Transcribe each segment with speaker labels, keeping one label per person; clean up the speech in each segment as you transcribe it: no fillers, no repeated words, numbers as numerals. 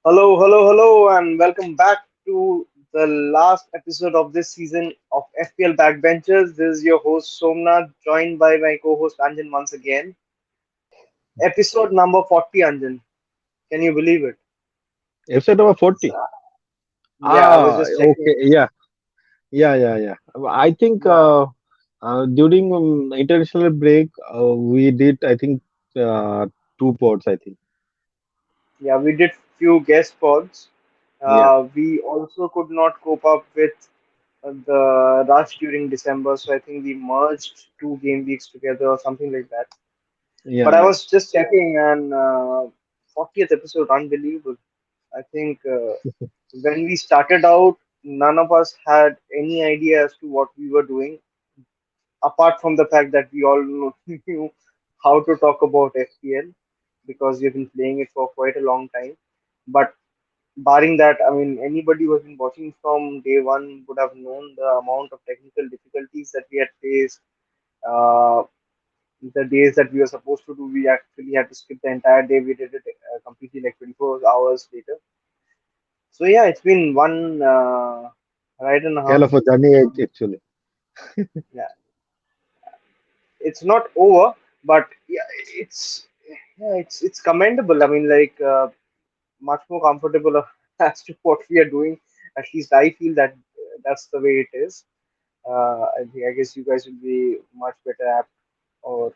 Speaker 1: Hello, and welcome back to the last episode of this season of FPL Backbenchers. This is your host Somnath, joined by my co-host Anjan once again. Episode number 40, Anjan. Can you believe it?
Speaker 2: Episode number
Speaker 1: It's,
Speaker 2: 40.
Speaker 1: uh, yeah, I was
Speaker 2: Ah,
Speaker 1: just
Speaker 2: okay.
Speaker 1: checking.
Speaker 2: Yeah. I think
Speaker 1: Yeah,
Speaker 2: during international break, we did, I think, uh, two pods, I think.
Speaker 1: yeah, we did few guest pods.
Speaker 2: Yeah.
Speaker 1: We also could not cope up with the rush during December, so I think we merged two game weeks together or something like that. But I
Speaker 2: Yeah.
Speaker 1: was just checking, and 40th episode, unbelievable. I think when we started out, none of us had any idea as to what we were doing, apart from the fact that we all knew how to talk about FPL because we've been playing it for quite a long time. But barring that, I mean, anybody who has been watching from day one would have known the amount of technical difficulties that we had faced. Uh, the days that we were supposed to do, we actually had to skip the entire day. We did it completely like 24 hours later. So yeah, it's been one right and a
Speaker 2: Hell
Speaker 1: half.
Speaker 2: of a journey, actually.
Speaker 1: Yeah, it's not over, but yeah, it's commendable. I mean, like much more comfortable as to what we are doing. At least I feel that that's the way it is. I guess you guys will be much better apt or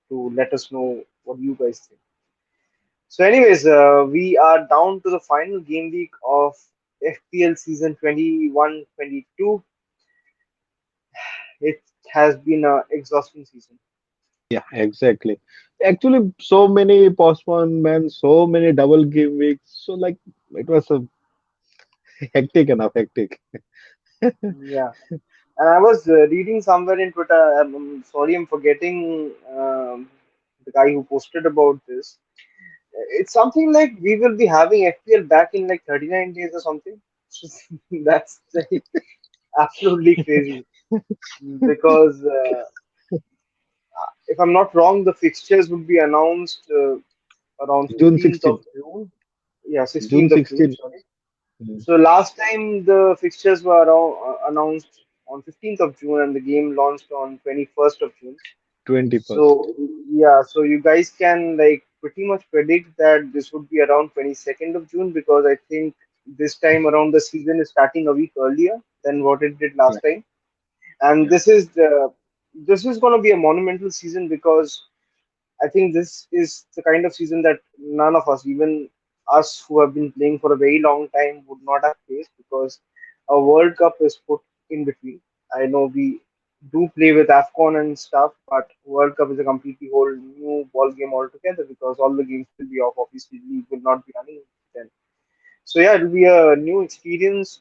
Speaker 1: to let us know what you guys think. So, anyways, we are down to the final game week of FPL season 21-22. It has been a exhausting season.
Speaker 2: Yeah, exactly. Actually, so many postponements, so many double game weeks. So, like, it was a hectic enough, hectic.
Speaker 1: Yeah, and I was reading somewhere in Twitter. I'm sorry, I'm forgetting the guy who posted about this. It's something like we will be having FPL back in like 39 days or something. That's like absolutely crazy because if I'm not wrong, the fixtures would be announced around
Speaker 2: June
Speaker 1: 15th of
Speaker 2: 16.
Speaker 1: June. Yeah,
Speaker 2: June
Speaker 1: 16th of June,
Speaker 2: 16.
Speaker 1: sorry.
Speaker 2: Mm,
Speaker 1: So last time the fixtures were announced on 15th of June and the game launched on 21st of June.
Speaker 2: 21st.
Speaker 1: So yeah, so you guys can like pretty much predict that this would be around 22nd of June because I think this time around the season is starting a week earlier than what it did
Speaker 2: Yeah.
Speaker 1: last time. And
Speaker 2: Yeah.
Speaker 1: this is going to be a monumental season because I think this is the kind of season that none of us, even us who have been playing for a very long time, would not have faced because a World Cup is put in between. I know we do play with AFCON and stuff, but World Cup is a completely whole new ball game altogether because all the games will be off. Obviously, league will not be running then. So yeah, it'll be a new experience.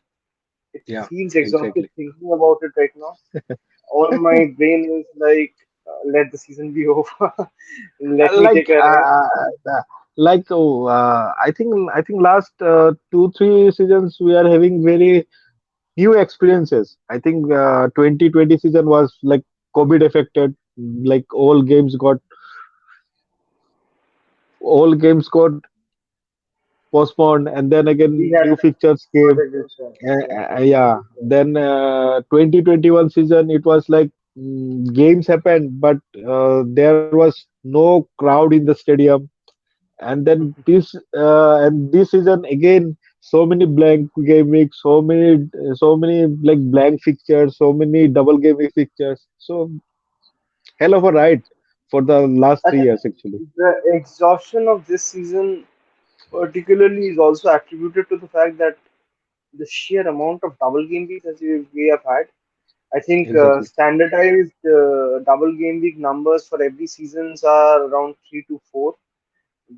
Speaker 1: It
Speaker 2: Yeah.
Speaker 1: feels exhausting
Speaker 2: Exactly.
Speaker 1: thinking about it right now. All my brain is like, let the season be over. Let me
Speaker 2: Like
Speaker 1: take a rest.
Speaker 2: I think last 2 3 seasons we are having very new experiences. I think 2020 season was like COVID affected. Like all games got postponed, and then
Speaker 1: We
Speaker 2: again
Speaker 1: had
Speaker 2: new fixtures came.
Speaker 1: Project Discharge. Yeah,
Speaker 2: Yeah. Then 2021 season it was like games happened, but there was no crowd in the stadium. And then this season again, so many blank game weeks, so many like blank fixtures, so many double game week fixtures. So hell of a ride for the last
Speaker 1: I
Speaker 2: three
Speaker 1: think
Speaker 2: years actually.
Speaker 1: the exhaustion of this season, particularly, is also attributed to the fact that the sheer amount of double game weeks that we have had. I think
Speaker 2: Exactly.
Speaker 1: standardized double game week numbers for every seasons are around 3 to 4,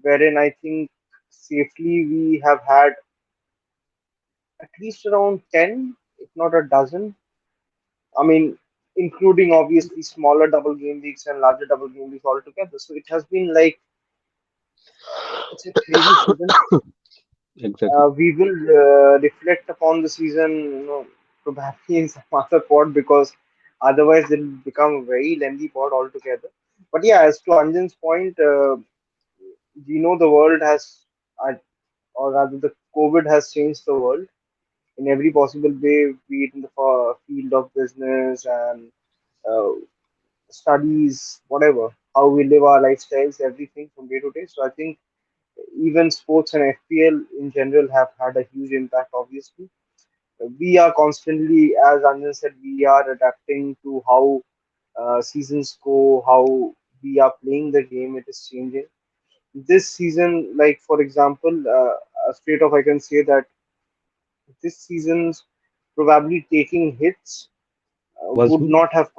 Speaker 1: wherein I think safely we have had at least around 10, if not a dozen. I mean, including obviously smaller double game weeks and larger double game weeks altogether. So it has been like it's a crazy season.
Speaker 2: Exactly.
Speaker 1: We will reflect upon the season, probably in some other pod because otherwise it will become a very lengthy pod altogether. But yeah, as to Anjan's point, we know the world has. or rather, the COVID has changed the world in every possible way, be it in the field of business and uh, studies, whatever, how we live our lifestyles, everything from day to day. So I think even sports and FPL in general have had a huge impact, obviously. We are constantly, as Anjan said, we are adapting to how seasons go, how we are playing the game, it is changing. This season, like for example, straight off, I can say that this season's probably taking hits
Speaker 2: Was
Speaker 1: would not have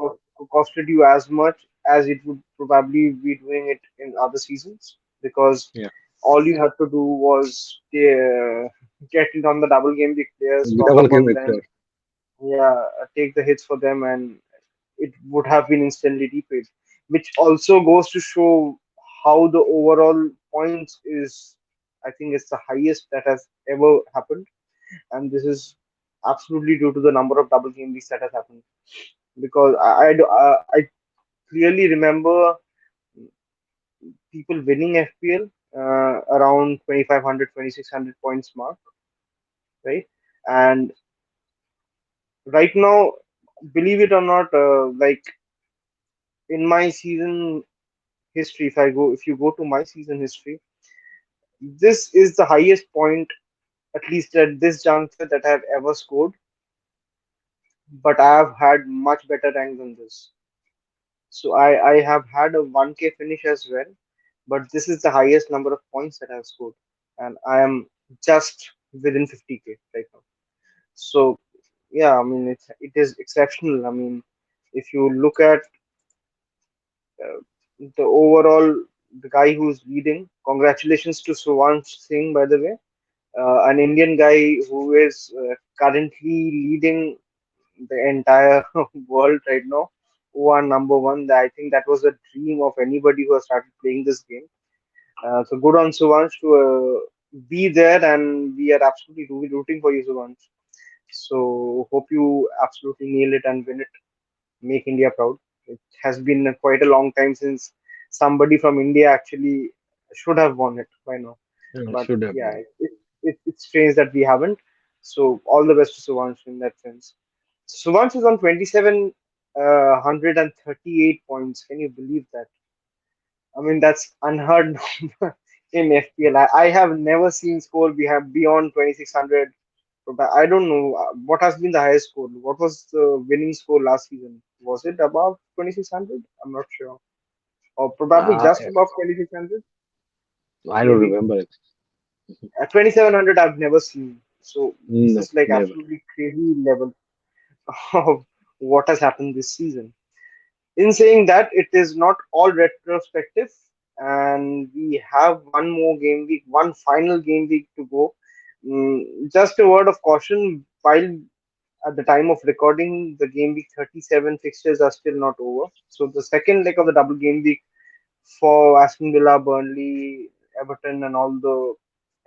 Speaker 1: costed you as much as it would probably be doing it in other seasons, because
Speaker 2: yeah,
Speaker 1: all you had to do was get it on the double game week players, stock
Speaker 2: double
Speaker 1: up
Speaker 2: game
Speaker 1: on
Speaker 2: with
Speaker 1: them, yeah, take the hits for them, and it would have been instantly repaid. Which also goes to show how the overall points is, I think it's the highest that has ever happened, and this is absolutely due to the number of double game weeks that has happened. Because I clearly remember people winning FPL around 2500, 2600 points mark, right? And right now, believe it or not, like in my season history, if you go to my season history, this is the highest point, at least at this juncture, that I have ever scored. But I have had much better rank than this. So I have had a 1K finish as well, but this is the highest number of points that I've scored, and I am just within 50K right now. So yeah, I mean it is exceptional. I mean, if you look at uh, the overall, the guy who's leading, congratulations to Suvansh Singh, by the way, an Indian guy who is currently leading the entire world right now, who are number one. I think that was a dream of anybody who has started playing this game. So good on Suvansh to be there, and we are absolutely rooting for you, Suvansh. So hope you absolutely nail it and win it. Make India proud. It has been quite a long time since somebody from India actually should have won it by now.
Speaker 2: yeah,
Speaker 1: But
Speaker 2: should have
Speaker 1: yeah,
Speaker 2: been.
Speaker 1: it's strange that we haven't. So all the best to Suvansh in that sense. Suvansh is on 2738 points. Can you believe that? I mean, that's unheard of in FPL. I have never seen score we have beyond 2600. But I don't know what has been the highest score. What was the winning score last season? Was it above 2600? I'm not sure. Or probably
Speaker 2: Uh,
Speaker 1: just above 2600,
Speaker 2: I don't
Speaker 1: maybe.
Speaker 2: remember it.
Speaker 1: At 2700, I've never seen. So this
Speaker 2: No,
Speaker 1: is like
Speaker 2: never.
Speaker 1: absolutely crazy level of what has happened this season. In saying that, it is not all retrospective, and we have one more game week, one final game week to go. Just a word of caution, while at the time of recording, the game week 37 fixtures are still not over. So the second leg of the double game week for Aston Villa, Burnley, Everton, and all the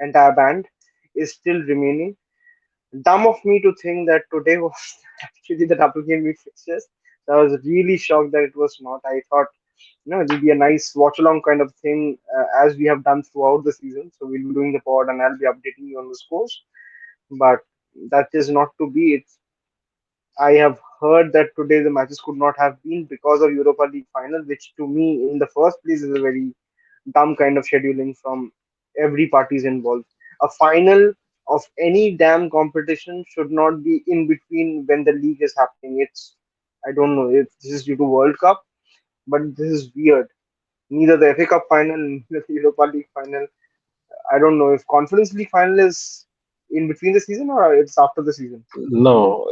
Speaker 1: entire band is still remaining. Dumb of me to think that today was actually the double game week fixtures. So I was really shocked that it was not. I thought, it'll be a nice watch along kind of thing, as we have done throughout the season. So we'll be doing the pod and I'll be updating you on the scores. But that is not to be. I have heard that today the matches could not have been because of Europa League final, which to me in the first place is a very dumb kind of scheduling from every parties involved. A final of any damn competition should not be in between when the league is happening. I don't know if this is due to World Cup, but this is weird. Neither the FA Cup final, neither the Europa League final. I don't know if Conference League final is in between the season or it's after the season.
Speaker 2: No,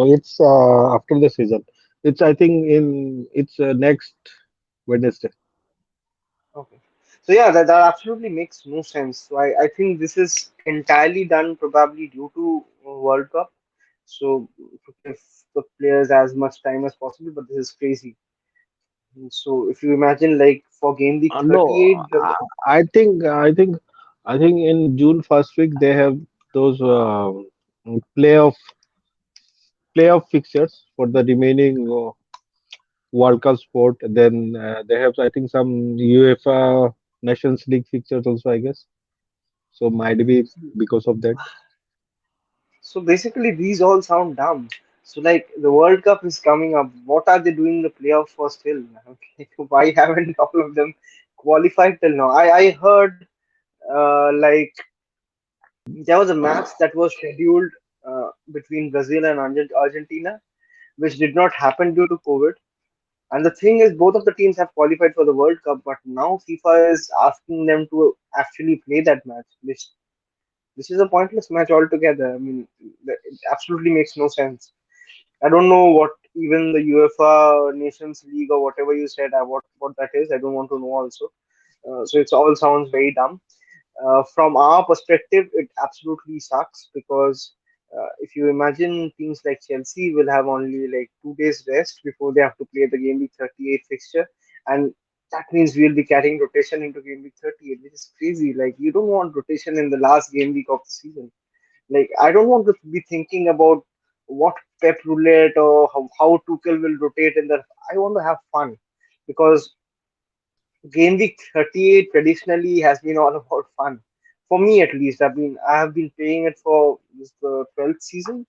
Speaker 2: it's after the season. It's I think in it's next Wednesday.
Speaker 1: Okay. So yeah, that absolutely makes no sense. So I think this is entirely done probably due to World Cup. So to give the players as much time as possible, but this is crazy. So if you imagine like for game week
Speaker 2: No,
Speaker 1: 38,
Speaker 2: I think in June first week they have those playoff playoff fixtures for the remaining World Cup sport. Then they have I think some UEFA Nations League fixtures also I guess. So might be because of that.
Speaker 1: So basically, these all sound dumb. So like the World Cup is coming up. What are they doing the playoff for still? Okay, why haven't all of them qualified till now? I heard like there was a match that was scheduled between Brazil and Argentina, which did not happen due to COVID. And the thing is, both of the teams have qualified for the World Cup, but now FIFA is asking them to actually play that match, which this is a pointless match altogether. I mean, it absolutely makes no sense. I don't know what even the UEFA Nations League or whatever you said, what that is. I don't want to know also. So it all sounds very dumb. From our perspective, it absolutely sucks because if you imagine teams like Chelsea will have only like 2 days rest before they have to play the game week 38 fixture, and that means we'll be carrying rotation into game week 38, which is crazy. Like you don't want rotation in the last game week of the season. Like I don't want to be thinking about what Pep roulette or how Tuchel will rotate in the. I want to have fun because Game week 38 traditionally has been all about fun. For me at least, I have been playing it for this the 12th season,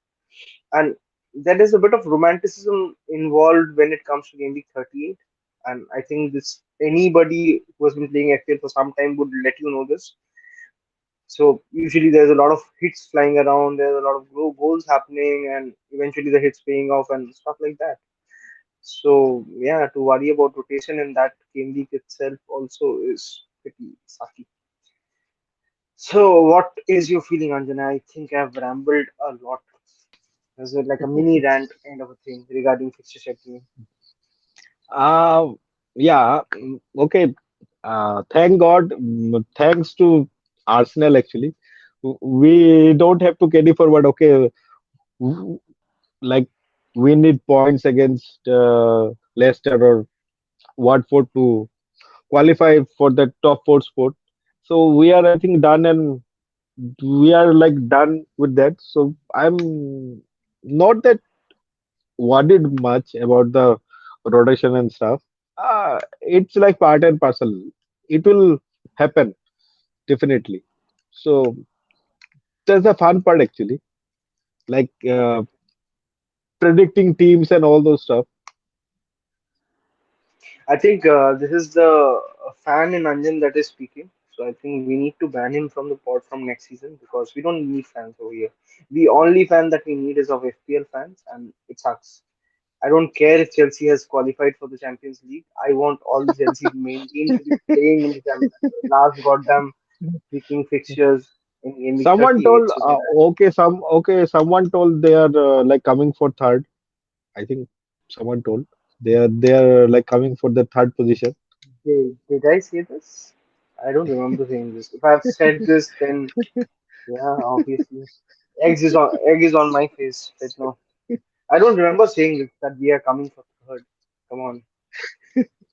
Speaker 1: and there is a bit of romanticism involved when it comes to game week 38. And I think this anybody who has been playing FPL for some time would let you know this. So usually there's a lot of hits flying around, there's a lot of goals happening, and eventually the hits paying off and stuff like that. So yeah, to worry about rotation in that game week itself also is pretty sucky. So what is your feeling, Anjana? I think I've rambled a lot. Is it like a mini rant kind of a thing regarding fixture scheduling?
Speaker 2: Uh, yeah, okay. Thank God, thanks to Arsenal actually, we don't have to carry forward. Okay, w- like we need points against Leicester or Watford to qualify for the top four spot. So we are, I think, done, and we are like done with that. So I'm not that worried much about the rotation and stuff. It's like part and parcel. It will happen definitely. So that's the fun part actually, like predicting teams and all those stuff.
Speaker 1: I think this is the fan in Anjan that is speaking. So I think we need to ban him from the pod from next season because we don't need fans over here. The only fan that we need is of FPL fans, and it sucks. I don't care if Chelsea has qualified for the Champions League. I want all the Chelsea main team to be playing in the last goddamn freaking fixtures in game week
Speaker 2: Someone
Speaker 1: 38
Speaker 2: told,
Speaker 1: so that
Speaker 2: someone told they are like coming for third. I think someone told they are like coming for the third position.
Speaker 1: did I say this? I don't remember saying this. If I've said this, then yeah, obviously. Egg is on my face right now. I don't remember saying this that we are coming for third. Come on.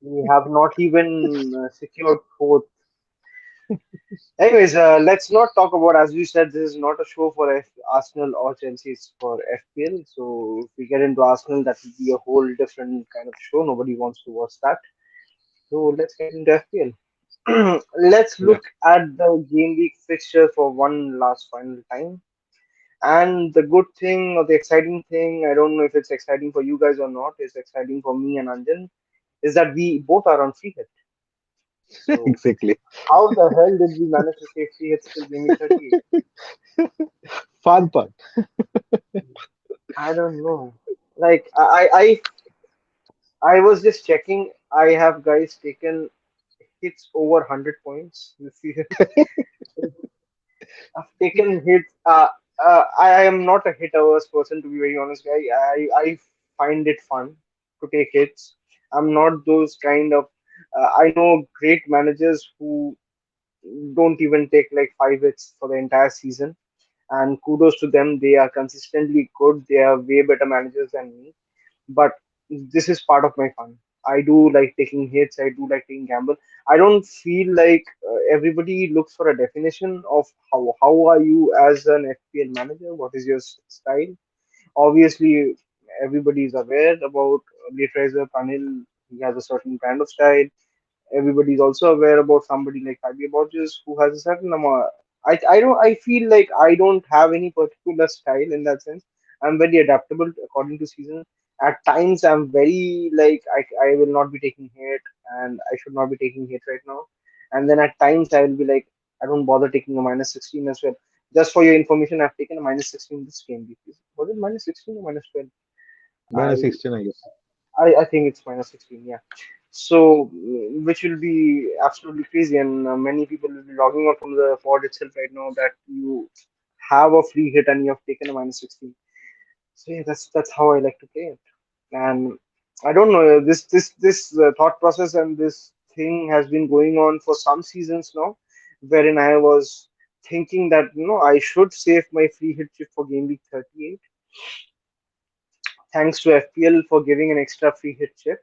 Speaker 1: We have not even secured fourth. Anyways, let's not talk about, as you said, this is not a show for Arsenal or Chelsea, it's for FPL. So if we get into Arsenal, that will be a whole different kind of show. Nobody wants to watch that. So let's get into FPL. Let's
Speaker 2: Yeah.
Speaker 1: look at the game week fixture for one last final time. And the good thing or the exciting thing, I don't know if it's exciting for you guys or not, it's exciting for me and Anjan, is that we both are on free hit. So
Speaker 2: Exactly.
Speaker 1: how the hell did we manage to stay free hits till game week 38?
Speaker 2: Fun part.
Speaker 1: I don't know. Like I was just checking. I have guys taken hits over 100 points this season. I've taken hits. I am not a hit averse person to be very honest, guy. I find it fun to take hits. I'm not those kind of. I know great managers who don't even take like 5 hits for the entire season, and kudos to them. They are consistently good. They are way better managers than me, but this is part of my fun. I do like taking hits. I do like taking gamble. I don't feel like everybody looks for a definition of how are you as an FPL manager. What is your style? Obviously, everybody is aware about Leatrizer Panil. He has a certain kind of style. Everybody is also aware about somebody like Fabio Borges who has a certain amount. I don't I feel like I don't have any particular style in that sense. I'm very adaptable according to season. At times I'm very like I will not be taking hit and I should not be taking hit right now. And then at times I will be like I don't bother taking a minus 16 as well. Just for your information, I've taken a minus 16 this game. Was it minus 16 or minus 12?
Speaker 2: minus
Speaker 1: I
Speaker 2: 16, I guess.
Speaker 1: I think it's minus 16, yeah. So, which will be absolutely crazy, and many people will be logging out from the pod itself right now that you have a free hit and you have taken a minus 16. So yeah, that's how I like to play it. And I don't know this thought process and this thing has been going on for some seasons now, wherein I was thinking that I should save my free hit chip for game week 38. Thanks to FPL for giving an extra free hit chip,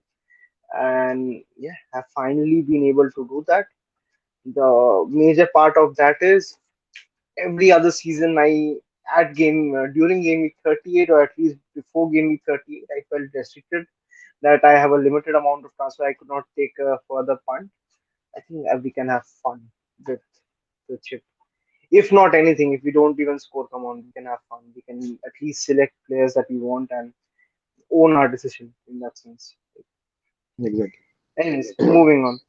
Speaker 1: and yeah, have finally been able to do that. The major part of that is every other season I at game during game week 38 or at least before game week 38 I felt restricted that I have a limited amount of transfer. I could not take a further punt. I think we can have fun with the chip. If not anything, if we don't even score, come on, we can have fun. We can at least select players that we want and own our decision in that sense.
Speaker 2: Exactly.
Speaker 1: Anyways, moving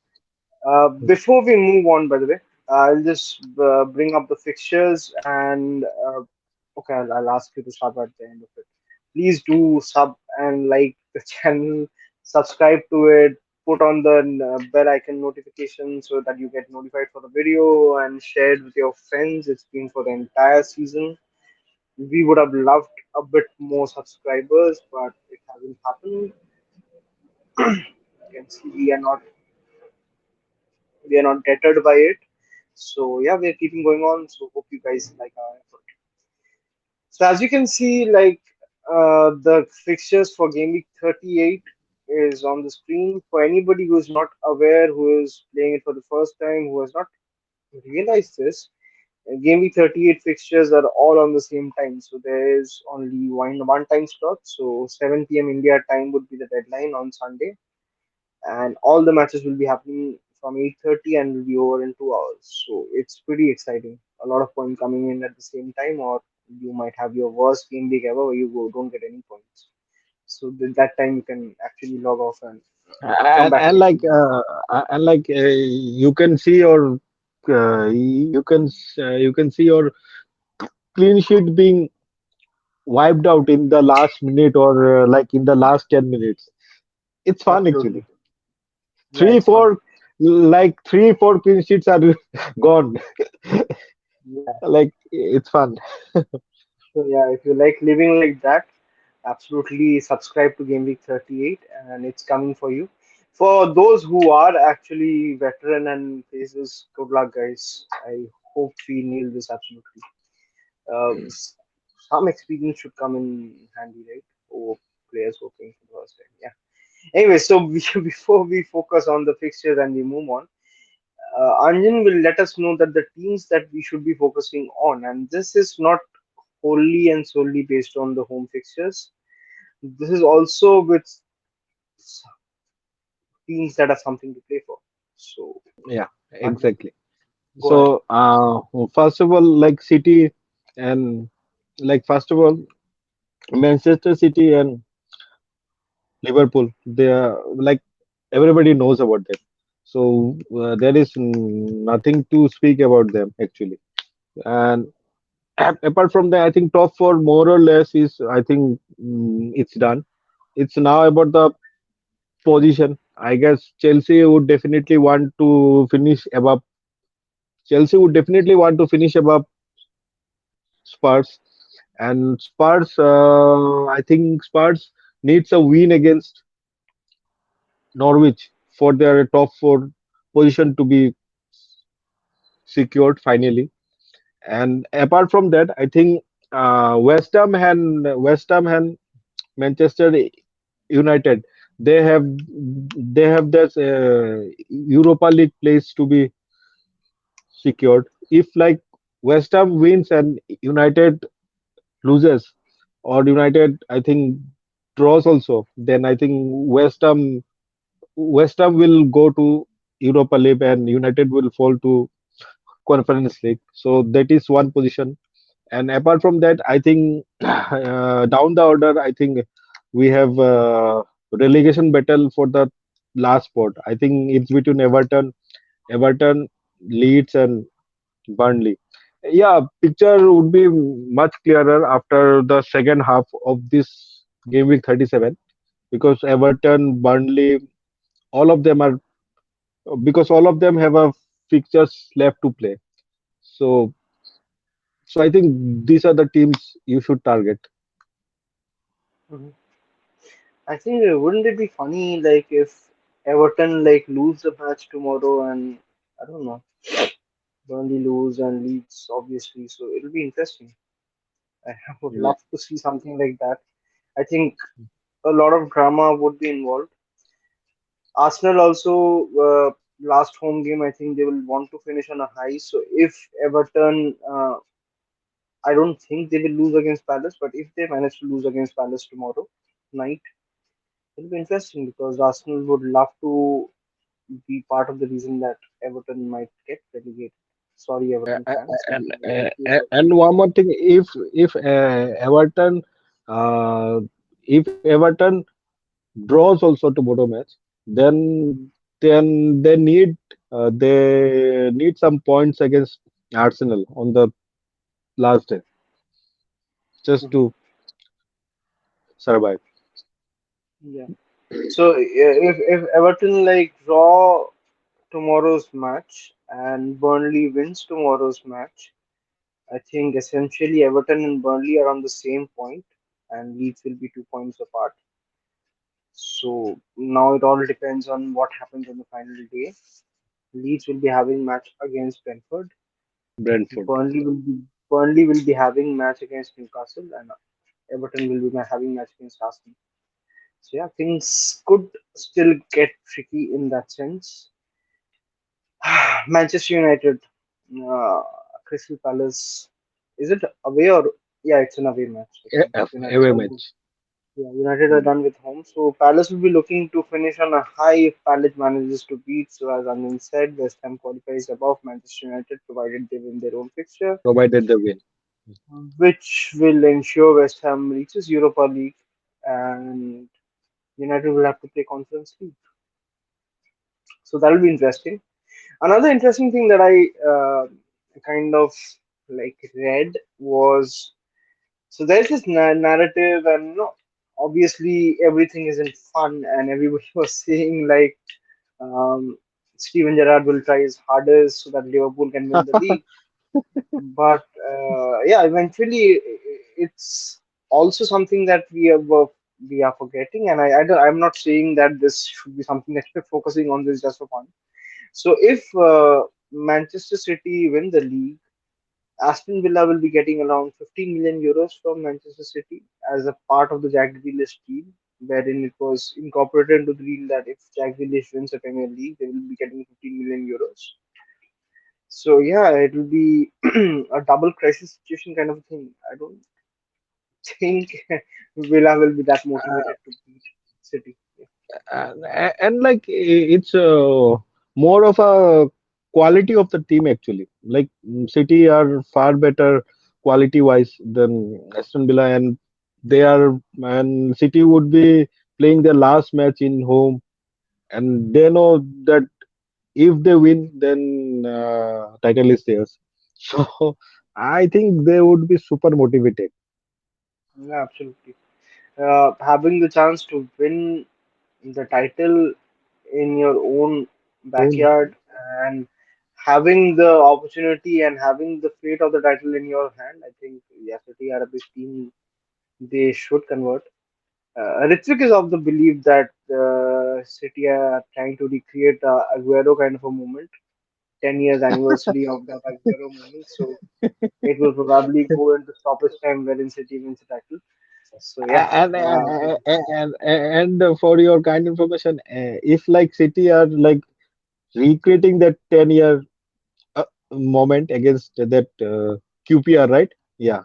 Speaker 1: on. Before we move on, by the way, I'll just bring up the fixtures and okay, I'll ask you to sub at the end of it. Please do sub and like the channel, subscribe to it, put on the bell icon notification so that you get notified for the video and share it with your friends. It's been for the entire season. We would have loved a bit more subscribers, but it hasn't happened. You can see we are not deterred by it. So yeah, we're keeping going on. So hope you guys like our effort. So as you can see, like the fixtures for game week 38 is on the screen. For anybody who is not aware, who is playing it for the first time, who has not realized this, game week 38 fixtures are all on the same time. So there is only one time slot. So 7 p.m. India time would be the deadline on Sunday, and all the matches will be happening from 8:30 and will be over in 2 hours. So it's pretty exciting. A lot of points coming in at the same time, or you might have your worst game week ever where you don't get any points. So that time you can actually log off and come
Speaker 2: and,
Speaker 1: back
Speaker 2: and
Speaker 1: next
Speaker 2: like
Speaker 1: week.
Speaker 2: you can see your you can see your clean sheet being wiped out in the last minute or like in the last 10 minutes. It's fun
Speaker 1: Absolutely.
Speaker 2: actually.
Speaker 1: Yeah,
Speaker 2: Three,
Speaker 1: it's fun.
Speaker 2: four, like 3, 4 clean sheets are gone.
Speaker 1: Yeah.
Speaker 2: Like it's fun.
Speaker 1: So yeah, if you like living like that, absolutely subscribe to Game Week 38 and it's coming for you. For those who are actually veteran and faces, good luck guys. I hope we nail this absolutely. Some experience should come in handy, right? For players working for the first time. Yeah. Anyway, so before we focus on the fixtures and we move on, Anjan will let us know that the teams that we should be focusing on, and this is not wholly and solely based on the home fixtures. This is also with teams that have something to play for. So,
Speaker 2: Yeah,
Speaker 1: Anjan,
Speaker 2: exactly.
Speaker 1: go ahead.
Speaker 2: So, first of all, like City and like first of all, Manchester City and Liverpool, they are like everybody knows about them. So there is nothing to speak about them actually. And apart from that, I think top four more or less is I think it's done. It's now about the position. I guess Chelsea would definitely want to finish above. Chelsea would definitely want to finish above Spurs, and Spurs. I think Spurs needs a win against Norwich for their top four position to be secured finally. And apart from that, I think West Ham and Manchester United they have this Europa League place to be secured. If like West Ham wins and United loses, or United I think draws also, then I think West Ham will go to Europa League and United will fall to Conference League. So that is one position. And apart from that, I think down the order, I think we have relegation battle for the last spot. I think it's between Everton, Leeds, and Burnley. Yeah, picture would be much clearer after the second half of this game week 37 because Everton, Burnley, all of them are because all of them have a fixtures left to play. So, so I think these are the teams you should target.
Speaker 1: Mhm. I think wouldn't it be funny like if Everton like lose the match tomorrow and I don't know, Burnley lose and Leeds obviously, so it'll be interesting. I would
Speaker 2: Yeah.
Speaker 1: love to see something like that. I think a lot of drama would be involved. Arsenal also last home game. I think they will want to finish on a high. So if Everton, I don't think they will lose against Palace, but if they manage to lose against Palace tomorrow night, it'll be interesting because Arsenal would love to be part of the reason that Everton might get relegated. Sorry, Everton fans, if you are in case of
Speaker 2: And
Speaker 1: listening.
Speaker 2: one more thing, if Everton uh, if Everton draws also tomorrow match, then they need some points against Arsenal on the last day just
Speaker 1: Mhm.
Speaker 2: to survive.
Speaker 1: Yeah. So if Everton like draw tomorrow's match and Burnley wins tomorrow's match, I think essentially Everton and Burnley are on the same point, and Leeds will be 2 points apart. So now it all depends on what happens on the final day. Leeds will be having match against Brentford.
Speaker 2: Brentford.
Speaker 1: Burnley will be having match against Newcastle, and Everton will be having match against Arsenal. So yeah, things could still get tricky in that sense. Manchester United, uh, Crystal Palace. Is it away or yeah? It's an away match. I think United
Speaker 2: Away
Speaker 1: are
Speaker 2: match.
Speaker 1: yeah, United are done with home. So Palace will be looking to finish on a high if Palace manages to beat. So as Anand said, West Ham qualifies above Manchester United provided they win their own fixture,
Speaker 2: Provided they win.
Speaker 1: which will ensure West Ham reaches Europa League, and United will have to play Conference League. So that'll be interesting. Another interesting thing that I kind of like read was so there's this narrative, and obviously everything isn't fun, and everybody was saying like Steven Gerrard will try his hardest so that Liverpool can win the league. But yeah, eventually it's also something that we are forgetting, and I'm not saying that this should be something that we're focusing on this just for fun. So if Manchester City win the league, Aston Villa will be getting around 15 million euros from Manchester City as a part of the Jack Grealish deal, wherein it was incorporated into the deal that if Jack Grealish wins the Premier League, they will be getting 15 million euros. So yeah, it will be a double crisis situation kind of thing. I don't think Villa will be that motivated to beat City. Yeah.
Speaker 2: And like it's more of a quality of the team actually. Like City are far better quality wise than Aston Villa, and they are and City would be playing their last match in home, and they know that if they win, then title is theirs. So I think they would be super motivated.
Speaker 1: Yeah, absolutely. Having the chance to win the title in your own
Speaker 2: Own
Speaker 1: backyard and having the opportunity and having the fate of the title in your hand, I think yeah, City are a big team. They should convert. Ritvik is of the belief that City are trying to recreate Aguero kind of a moment, 10 years anniversary of that Aguero moment. So it will probably go into stoppage time wherein City wins the title. So yeah,
Speaker 2: and
Speaker 1: but
Speaker 2: for your kind information, if like City are like recreating that 10-year moment against that QPR, right? Yeah,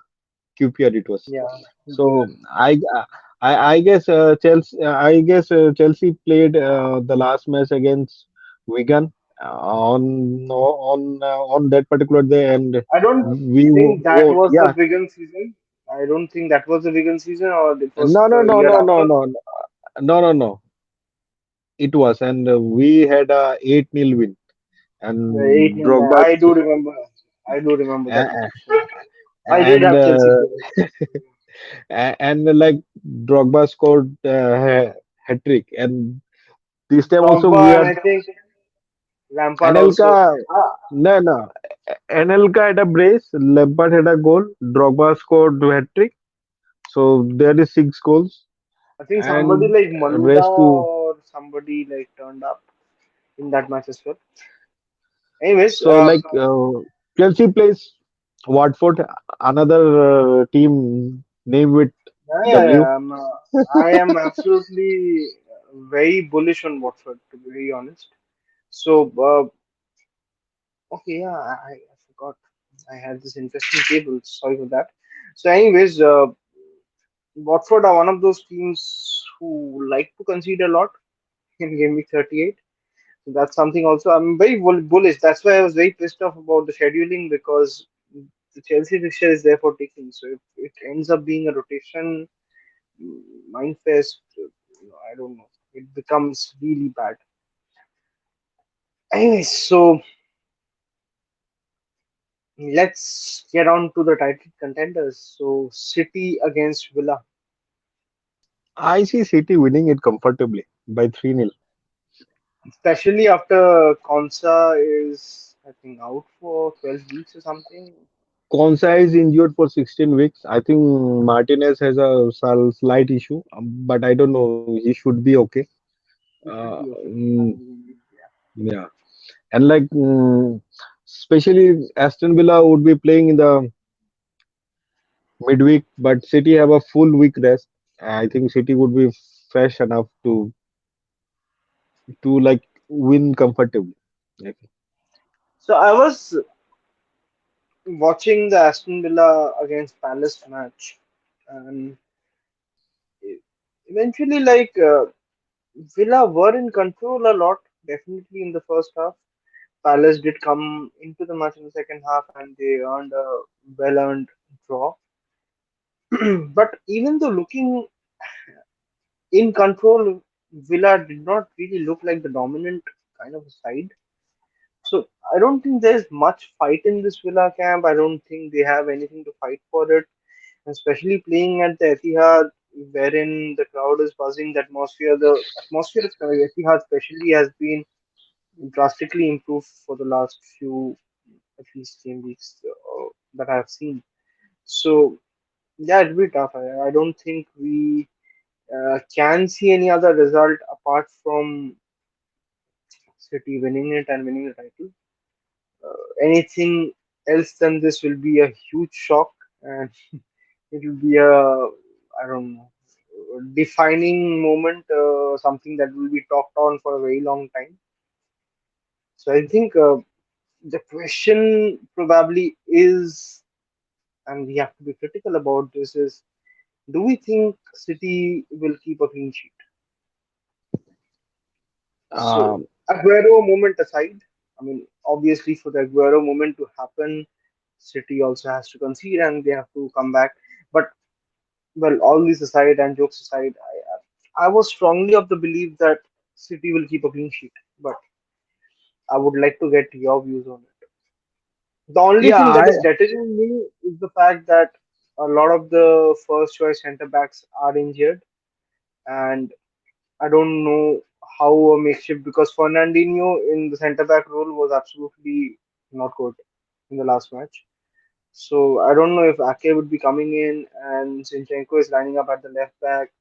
Speaker 2: QPR it was.
Speaker 1: yeah,
Speaker 2: So
Speaker 1: yeah.
Speaker 2: I guess Chelsea played the last match against Wigan, on that particular day, and
Speaker 1: I don't
Speaker 2: we
Speaker 1: think that
Speaker 2: won.
Speaker 1: was the
Speaker 2: Yeah,
Speaker 1: Wigan season. I don't think that was the Wigan season, or it was
Speaker 2: no, no,
Speaker 1: the
Speaker 2: no,
Speaker 1: year
Speaker 2: no, no,
Speaker 1: after.
Speaker 2: no, no, no, no. It was, and we had a 8-0 win,
Speaker 1: The
Speaker 2: and
Speaker 1: 8-0.
Speaker 2: Drogba,
Speaker 1: I do remember. I do remember that
Speaker 2: a-
Speaker 1: match. So I did
Speaker 2: and
Speaker 1: have Chelsea players.
Speaker 2: and like Drogba scored hat trick, and this time also we
Speaker 1: Drogba and
Speaker 2: are
Speaker 1: I think Lampard also.
Speaker 2: Anelka. No, no, Anelka had a brace, Lampard had a goal, Drogba scored hat trick. So there is 6 goals,
Speaker 1: I think somebody
Speaker 2: and
Speaker 1: like Maluda
Speaker 2: rest to.
Speaker 1: or somebody like turned up in that match as well. Anyways,
Speaker 2: So like Chelsea plays Watford, another team named with W.
Speaker 1: I am absolutely very bullish on Watford, to be very honest. So, okay, yeah, I forgot. I had this interesting table. Sorry for that. So, anyways, Watford are one of those teams who like to concede a lot in Game Week 38. So that's something also. I'm very bullish. That's why I was very pissed off about the scheduling because the Chelsea fixture is there for taking. So if it ends up being a rotation mindfest, I don't know. It becomes really bad. Anyways, so let's get on to the title contenders. So City against Villa,
Speaker 2: I see City winning it comfortably by 3-0.
Speaker 1: especially after Konsa is I think out for 12 weeks or something.
Speaker 2: Konsa is injured for 16 weeks. I think Martinez has a slight issue, but I don't know. He should be okay.
Speaker 1: He
Speaker 2: Uh,
Speaker 1: should be okay.
Speaker 2: mm, yeah, and like especially Aston Villa would be playing in the midweek, but City have a full week rest. I think City would be fresh enough to like win comfortably. Like,
Speaker 1: So I was watching the Aston Villa against Palace match, and eventually, Villa were in control a lot, definitely in the first half. Palace did come into the match in the second half, and they earned a well-earned draw. But even though looking in control, Villa did not really look like the dominant kind of side. So I don't think there's much fight in this Villa camp. I don't think they have anything to fight for it, especially playing at the Etihad, wherein the crowd is buzzing. The atmosphere at Etihad, especially, has been drastically improved for the last few, at least 10 weeks that I've seen. So yeah, it'll be tough. I don't think we can see any other result apart from City winning it and winning the title. Anything else than this will be a huge shock, and it will be a I don't know defining moment, something that will be talked on for a very long time. So I think the question probably is, and we have to be critical about this, is do we think City will keep a clean sheet? So
Speaker 2: um,
Speaker 1: Aguero moment aside, I mean, obviously for the Aguero moment to happen, City also has to concede and they have to come back. But well, all this aside and jokes aside, I was strongly of the belief that City will keep a clean sheet. But I would like to get your views on it. The only
Speaker 2: yeah,
Speaker 1: thing that is deterring me is the fact that a lot of the first choice centre backs are injured, and I don't know how a makeshift because Fernandinho in the centre back role was absolutely not good in the last match. So I don't know if Ake would be coming in and Zinchenko is lining up at the left back,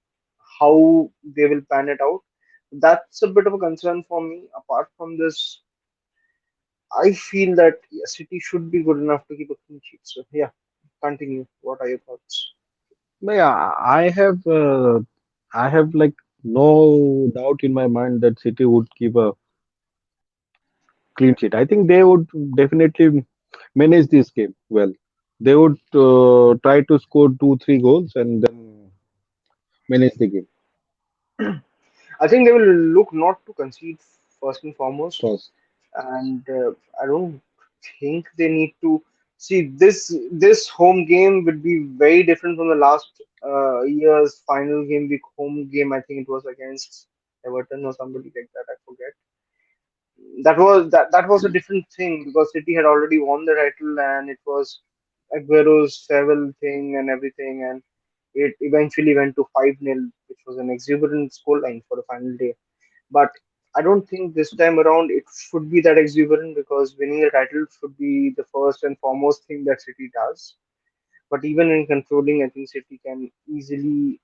Speaker 1: how they will pan it out. That's a bit of a concern for me. Apart from this, I feel that yeah, City should be good enough to keep a clean sheet. So yeah, continue. What are your thoughts?
Speaker 2: yeah, I have like no doubt in my mind that City would keep a clean sheet. I think they would definitely manage this game well. They would try to score 2, 3 goals and then manage the game
Speaker 1: I think they will look not to concede first and foremost.
Speaker 2: first.
Speaker 1: and I don't think they need to see this home game would be very different from the last year's final game week home game. I think it was against Everton or somebody like that. I forget. That was a different thing because City had already won the title and it was Aguero's farewell thing and everything, and it eventually went to 5-0, which was an exuberant scoreline for the final day. But I don't think this time around it should be that exuberant because winning the title should be the first and foremost thing that City does. But even in controlling, I think City can easily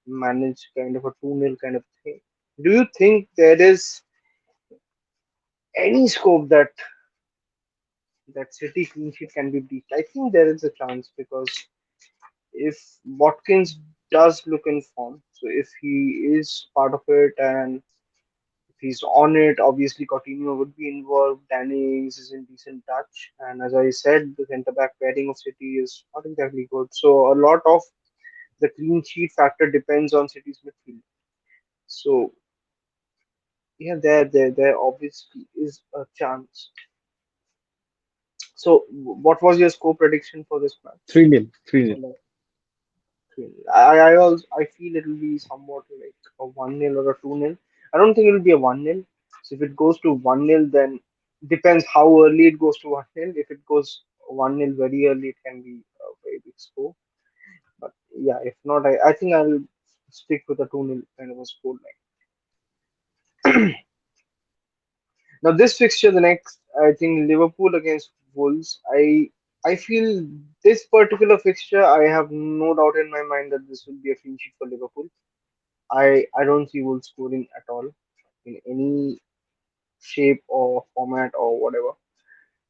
Speaker 1: manage kind of a 2-0 kind of thing. Do you think there is any scope that City clean sheet can be beat? I think there is a chance because if Watkins does look in form, so if he is part of it and if he's on it, obviously Coutinho would be involved. Danny Ings is in decent touch, and as I said, the centre back pairing of City is not exactly good. So a lot of the clean sheet factor depends on City's midfield. So yeah, there obviously is a chance. So what was your score prediction for this match?
Speaker 2: 3-0, 3-0.
Speaker 1: Well, I also I feel it will be somewhat like a 1-0 or a 2-0. I don't think it will be a 1-0. So if it goes to 1-0, then depends how early it goes to 1-0. If it goes 1-0 very early, it can be a very big score. But yeah, if not, I think I'll stick with a 2-0 kind of a score line. Now this fixture, the next, I think Liverpool against Wolves. I feel this particular fixture, I have no doubt in my mind that this will be a clean sheet for Liverpool. I don't see Wolves scoring at all in any shape or format or whatever.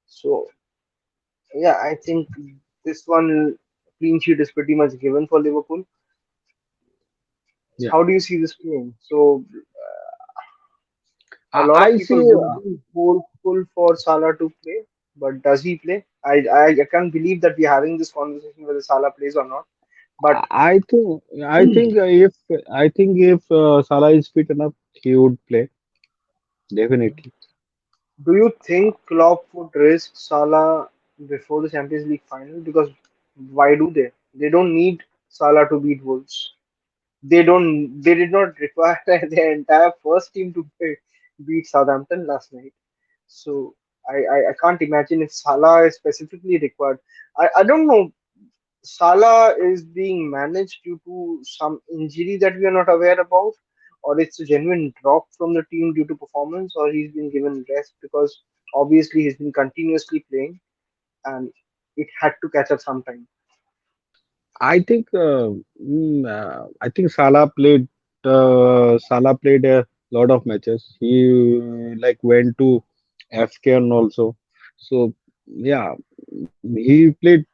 Speaker 1: So yeah, I think this one clean sheet is pretty much given for Liverpool.
Speaker 2: Yeah.
Speaker 1: How do you see this playing? So a lot of
Speaker 2: I
Speaker 1: people
Speaker 2: see.
Speaker 1: would be hopeful for Salah to play, but does he play? I can't believe that we're having this conversation whether Salah plays or not. But
Speaker 2: I think if Salah is fit enough, he would play definitely.
Speaker 1: do you think Klopp would risk Salah before the Champions League final? Because why do they? They don't need Salah to beat Wolves. They don't. They did not require their entire first team to beat Southampton last night. So I can't imagine if Salah is specifically required. I don't know. Salah is being managed due to some injury that we are not aware about, or it's a genuine drop from the team due to performance, or he's been given rest because obviously he's been continuously playing and it had to catch up sometime.
Speaker 2: I think Salah played a lot of matches. He like went to Afghan also. So yeah, he played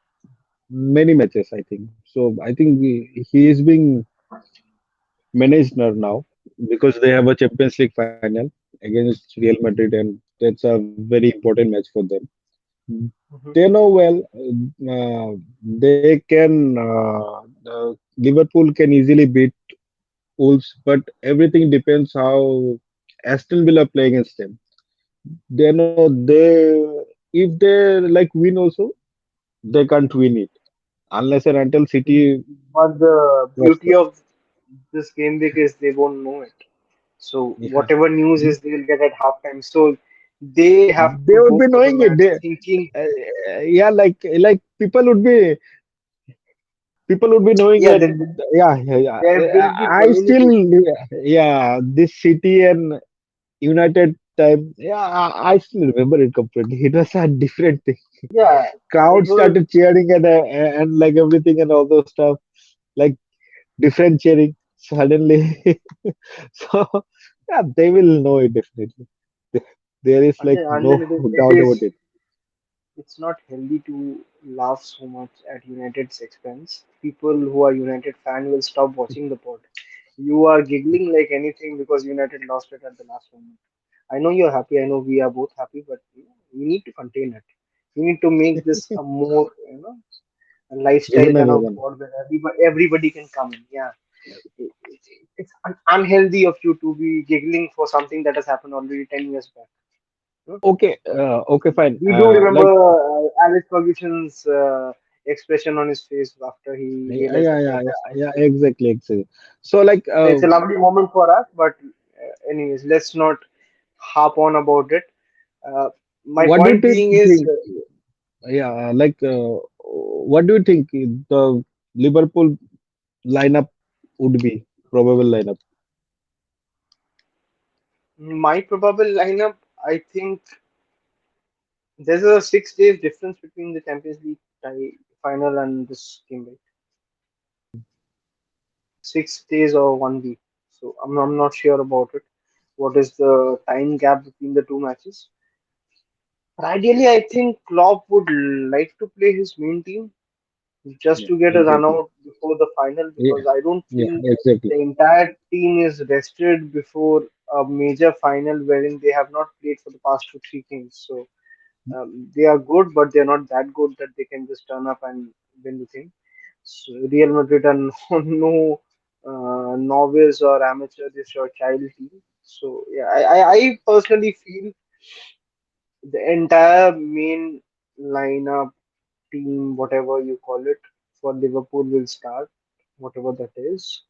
Speaker 2: many matches, I think. So I think he is being managed now because they have a Champions League final against Real Madrid, and that's a very important match for them.
Speaker 1: Mhm.
Speaker 2: They know well. They can. Liverpool can easily beat Wolves, but everything depends how Aston Villa play against them. They know if they like win also, they can't win it unless and until City
Speaker 1: But the
Speaker 2: was
Speaker 1: beauty of this game week is they won't know it. So
Speaker 2: yeah.
Speaker 1: whatever news is, they'll get at halftime. So they have
Speaker 2: They
Speaker 1: to
Speaker 2: would
Speaker 1: go
Speaker 2: be
Speaker 1: for the
Speaker 2: knowing it.
Speaker 1: match thinking,
Speaker 2: Yeah, like people would be knowing
Speaker 1: yeah,
Speaker 2: that. Yeah, yeah,
Speaker 1: there
Speaker 2: yeah.
Speaker 1: will be
Speaker 2: I still
Speaker 1: communication.
Speaker 2: yeah, this City and United time. Yeah, I still remember it completely. It was a different thing.
Speaker 1: Yeah, it
Speaker 2: Crowd
Speaker 1: was.
Speaker 2: started cheering and like everything and all those stuff. Like different cheering suddenly. So yeah, they will know it definitely. There is like
Speaker 1: Anjan,
Speaker 2: no
Speaker 1: it
Speaker 2: doubt about
Speaker 1: is.
Speaker 2: it.
Speaker 1: It's not healthy to laugh so much at United's expense. People who are United fan will stop watching the pod. You are giggling like anything because United lost it at the last moment. I know you're happy. I know we are both happy, but we need to contain it. We need to make this a more, a lifestyle
Speaker 2: Even and
Speaker 1: kind of
Speaker 2: even.
Speaker 1: pod where everybody can come in. Yeah, it's unhealthy of you to be giggling for something that has happened already 10 years back. No?
Speaker 2: Okay, okay, fine.
Speaker 1: We do remember
Speaker 2: Like,
Speaker 1: Alex Ferguson's expression on his face after he
Speaker 2: yeah,
Speaker 1: realized
Speaker 2: yeah,
Speaker 1: that
Speaker 2: yeah,
Speaker 1: Klopp was
Speaker 2: yeah,
Speaker 1: starting.
Speaker 2: yeah, exactly, exactly. So, like,
Speaker 1: It's a lovely moment for us, but anyways, let's not harp on about it. Uh, my
Speaker 2: what do you
Speaker 1: point being is,
Speaker 2: think? Yeah, like, what do you think the Liverpool lineup would be? Probable lineup.
Speaker 1: my probable lineup. I think there's a 6 days difference between the Champions League final and this game, right? 6 days or 1 week. So I'm not sure about it. What is the time gap between the two matches? But ideally, I think Klopp would like to play his main team just
Speaker 2: Yeah,
Speaker 1: to get a run
Speaker 2: exactly.
Speaker 1: out before the final
Speaker 2: Yeah,
Speaker 1: because I don't
Speaker 2: yeah,
Speaker 1: feel
Speaker 2: exactly.
Speaker 1: the entire team is rested before a major final wherein they have not played for the past 2 3 games. So they are good, but they're not that good that they can just turn up and win the thing. So Real Madrid are no novice or amateur, this or child team. So yeah, I personally feel the entire main lineup team, whatever you call it, for Liverpool will start, whatever that is.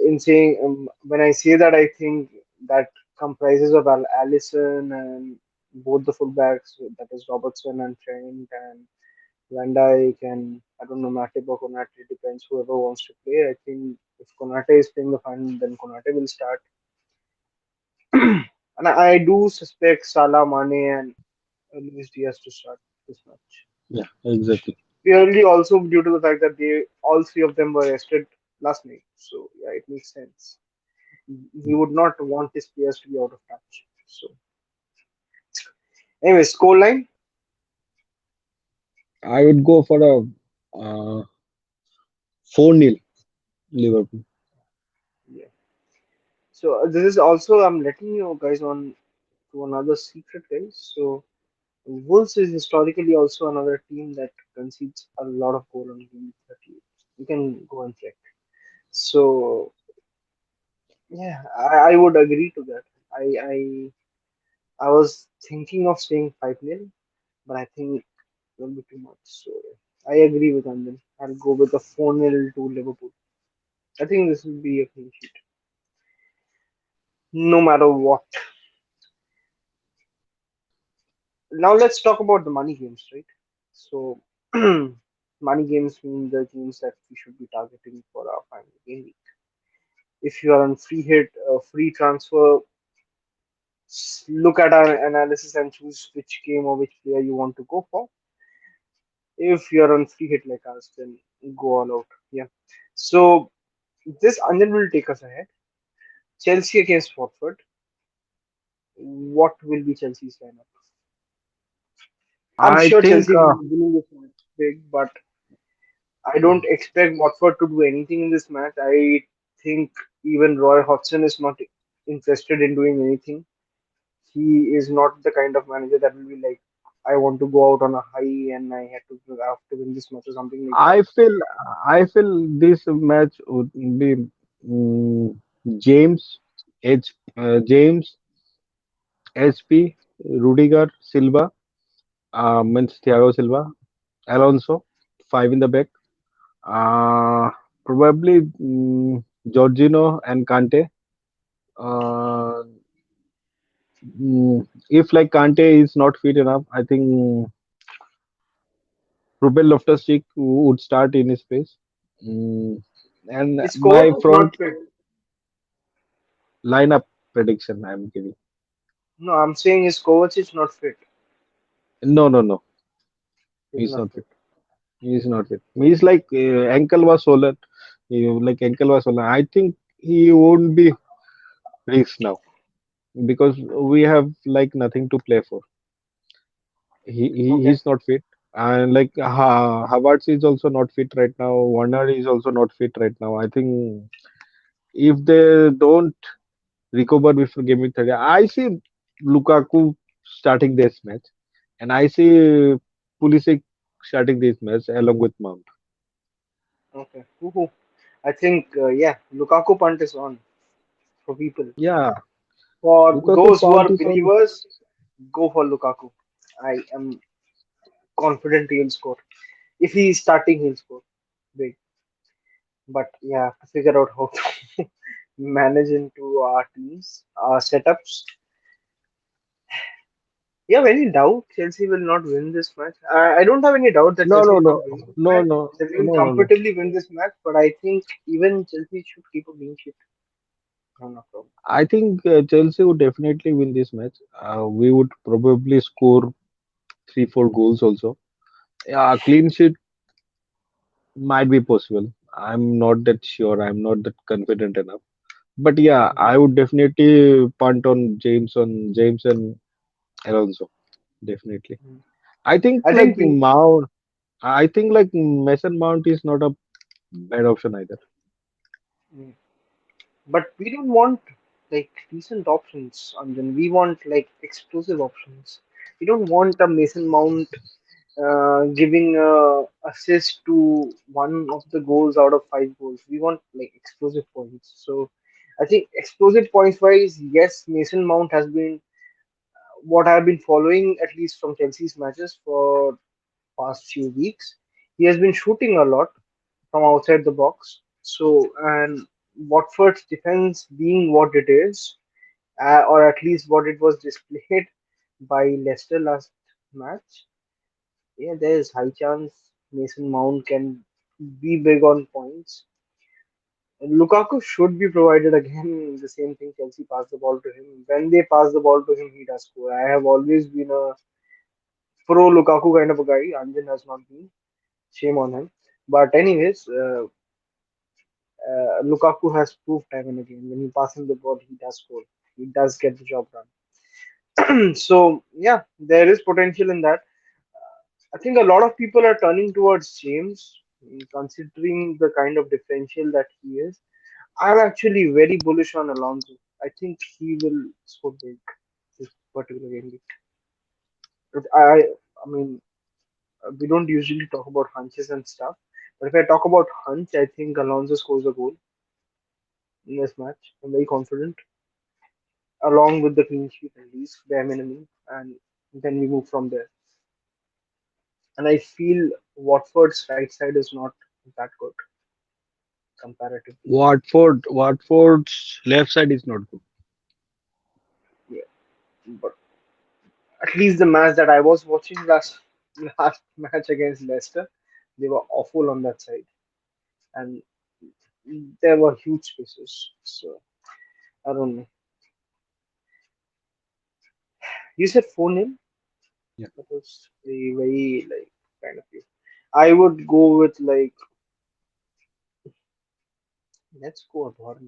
Speaker 1: In saying, when I say that, I think that comprises of Allison and both the fullbacks, that is Robertson and Trent and Van Dijk and I don't know Matip or Konate, depends whoever wants to play. I think if Konate is playing the final, then Konate will start. And I do suspect Salah, Mane, and Luis Diaz to start this match.
Speaker 2: Yeah, exactly.
Speaker 1: Purely also due to the fact that they all three of them were rested last night. So yeah, it makes sense. He would not want his players to be out of touch. So anyway, scoreline.
Speaker 2: I would go for a 4-0 Liverpool.
Speaker 1: Yeah. So this is also I'm letting you guys on to another secret, guys. So Wolves is historically also another team that concedes a lot of goal on game 38. You can go and check. So yeah, I would agree to that. I was thinking of saying 5-0, but I think it will be too much. So I agree with Anjan. I'll go with a 4-0 to Liverpool. I think this will be a clean sheet, no matter what. Now let's talk about the money games, right? So money games mean the games that we should be targeting for our final game week. If you are on free hit, free transfer, look at our analysis and choose which game or which player you want to go for. If you're on free hit like us, then go all out. Yeah. So this Anjan will take us ahead. Chelsea against Watford. What will be Chelsea's lineup? I'm
Speaker 2: I
Speaker 1: sure
Speaker 2: think
Speaker 1: Chelsea will be winning this match big, but I don't expect Watford to do anything in this match. I think even Roy Hodgson is not interested in doing anything. He is not the kind of manager that will be like, I want to go out on a high and I have to win this match or something like that.
Speaker 2: I feel I feel this match would be mm, James James SP Rudiger Silva means Thiago Silva Alonso 5 in the back. Uh, Probably Jorginho and Kante. Uh, if like Kante is not fit enough, I think Ruben Loftus-Cheek would start in his place. Mm, and
Speaker 1: His
Speaker 2: my
Speaker 1: coach is
Speaker 2: front
Speaker 1: not fit.
Speaker 2: lineup prediction I'm giving.
Speaker 1: No, I'm saying his coach is not fit.
Speaker 2: No, no, no.
Speaker 1: He's
Speaker 2: He's
Speaker 1: not
Speaker 2: not
Speaker 1: fit.
Speaker 2: fit. He's not fit. He's like ankle was swollen. Like ankle was swollen. I think he won't be risk now because we have like nothing to play for.
Speaker 1: Okay.
Speaker 2: He's not fit. And like Havertz is also not fit right now. Warner is also not fit right now. I think if they don't recover before game week 30, I see Lukaku starting this match, and I see Pulisic starting this match along with Mount.
Speaker 1: Okay. Woohoo. I think, yeah, Lukaku punt is on for people.
Speaker 2: Yeah,
Speaker 1: For
Speaker 2: Lukaku
Speaker 1: those who
Speaker 2: Mount
Speaker 1: are
Speaker 2: is on.
Speaker 1: believers, Go for Lukaku. I am confident he'll score. If he is starting, he'll score big. But yeah, to figure out how to manage into our teams, our setups. You have any doubt Chelsea will not win this match? I don't have any doubt that
Speaker 2: No,
Speaker 1: Chelsea
Speaker 2: no,
Speaker 1: will
Speaker 2: no,
Speaker 1: not win this
Speaker 2: no,
Speaker 1: match.
Speaker 2: no,
Speaker 1: They will
Speaker 2: no, no, no.
Speaker 1: comfortably win this match, but I think even Chelsea should keep a clean sheet. No, no problem.
Speaker 2: I think Chelsea would definitely win this match. We would probably score 3, 4 goals also. Yeah, clean sheet might be possible. I'm not that sure. I'm not that confident enough. But yeah,
Speaker 1: Mhm.
Speaker 2: I would definitely punt on James and Alonso. Definitely.
Speaker 1: Mhm.
Speaker 2: I think
Speaker 1: I
Speaker 2: like
Speaker 1: think we,
Speaker 2: Mount. I think like Mason Mount is not a bad option either.
Speaker 1: mm, but we don't want like decent options, and then we want like explosive options. We don't want a Mason Mount giving assist to one of the goals out of 5 goals. We want like explosive points. So I think explosive points wise, yes, Mason Mount has been what I've been following at least from Chelsea's matches for past few weeks. He has been shooting a lot from outside the box. So and Watford's defense being what it is, or at least what it was displayed by Leicester last match, yeah, there is high chance Mason Mount can be big on points. And Lukaku should be provided again the same thing. Chelsea pass the ball to him. When they pass the ball to him, he does score. I have always been a pro Lukaku kind of a guy. Anjan has not been. Shame on him. But anyways, Lukaku has proved time and again when he passes the ball, he does score. He does get the job done. So yeah, there is potential in that. I think a lot of people are turning towards James, considering the kind of differential that he is. I'm actually very bullish on Alonso. I think he will score big this particular game week. But I mean, we don't usually talk about hunches and stuff, but if I talk about hunch, I think Alonso scores a goal in this match. I'm very confident, along with the clean sheet at least, bare minimum, and then we move from there. And I feel Watford's right side is not that good comparatively.
Speaker 2: Watford's left side is not good.
Speaker 1: Yeah, but at least the match that I was watching last match against Leicester, they were awful on that side, and there were huge spaces. So I don't know. You said 4-0.
Speaker 2: Yeah.
Speaker 1: That was very like kind of you. I would go with like let's go about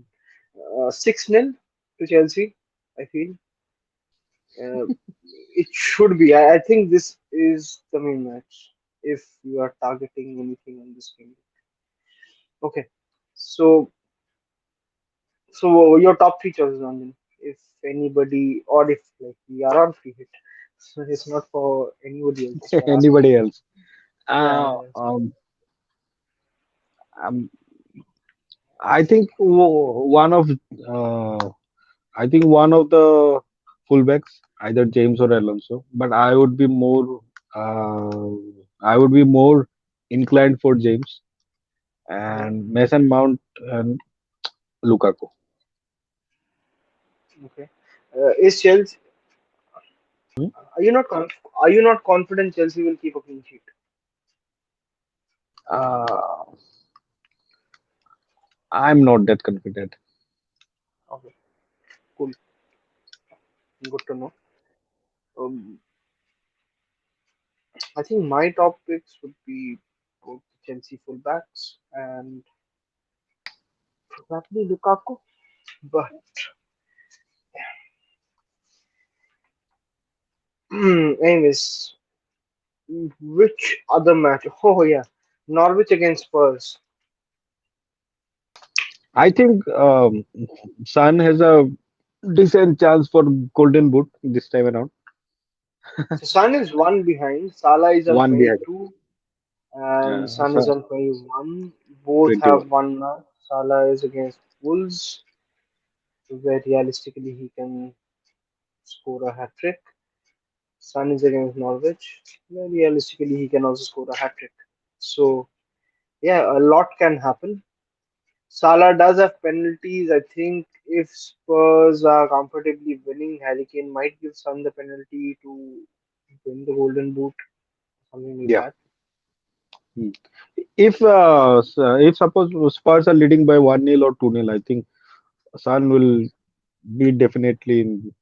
Speaker 1: 6-0 to Chelsea. I feel uh, it should be. I think this is the main match. If you are targeting anything on this game, okay. So So your top three choices, Anjan. If anybody, or if like we are on free hit, so it's not for anybody else. Just for asking.
Speaker 2: Anybody else?
Speaker 1: Yeah,
Speaker 2: Uh,
Speaker 1: yeah.
Speaker 2: um, um, I think uh, one of the fullbacks, either James or Alonso, but uh, I would be more inclined for James
Speaker 1: Mhm.
Speaker 2: and Mason Mount and Lukaku.
Speaker 1: Okay. Is Chelsea?
Speaker 2: Hmm?
Speaker 1: Are you not? Are you not confident Chelsea will keep a clean sheet?
Speaker 2: Uh, I'm not that confident.
Speaker 1: Okay. Cool. Good to know. Um, I think my top picks would be both Chelsea fullbacks and probably Lukaku. But anyways, which other match? Oh yeah, Norwich against Spurs.
Speaker 2: I think Son has a decent chance for Golden Boot this time around.
Speaker 1: So Sun is one behind. Salah is on
Speaker 2: One behind.
Speaker 1: 22 and Sun is
Speaker 2: So
Speaker 1: on 21. Both
Speaker 2: 21.
Speaker 1: have one now. Salah is against Wolves, where realistically he can score a hat trick. Son is against Norwich. Yeah, realistically, he can also score a hat trick. So yeah, a lot can happen. Salah does have penalties. I think if Spurs are comfortably winning, Harry Kane might give Son the penalty to win the Golden Boot, something like
Speaker 2: Yeah.
Speaker 1: that.
Speaker 2: Hmm. If suppose Spurs are leading by 1-0 or 2-0, I think Son will be definitely in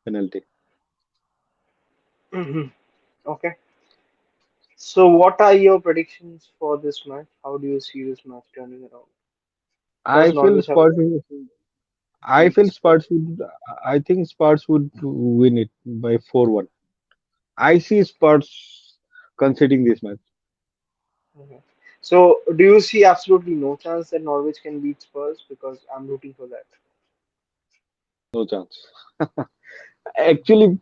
Speaker 2: penalty.
Speaker 1: Mhm. Okay. So, what are your predictions for this match? How do you see this match turning around?
Speaker 2: I
Speaker 1: Does
Speaker 2: feel
Speaker 1: Norwich have a
Speaker 2: Spurs.
Speaker 1: chance to
Speaker 2: I
Speaker 1: beat
Speaker 2: feel
Speaker 1: Spurs?
Speaker 2: Spurs would. I think Spurs would win it by 4-1. I see Spurs conceding this match.
Speaker 1: Okay. So, do you see absolutely no chance that Norwich can beat Spurs? Because I'm rooting for that.
Speaker 2: No chance. Actually,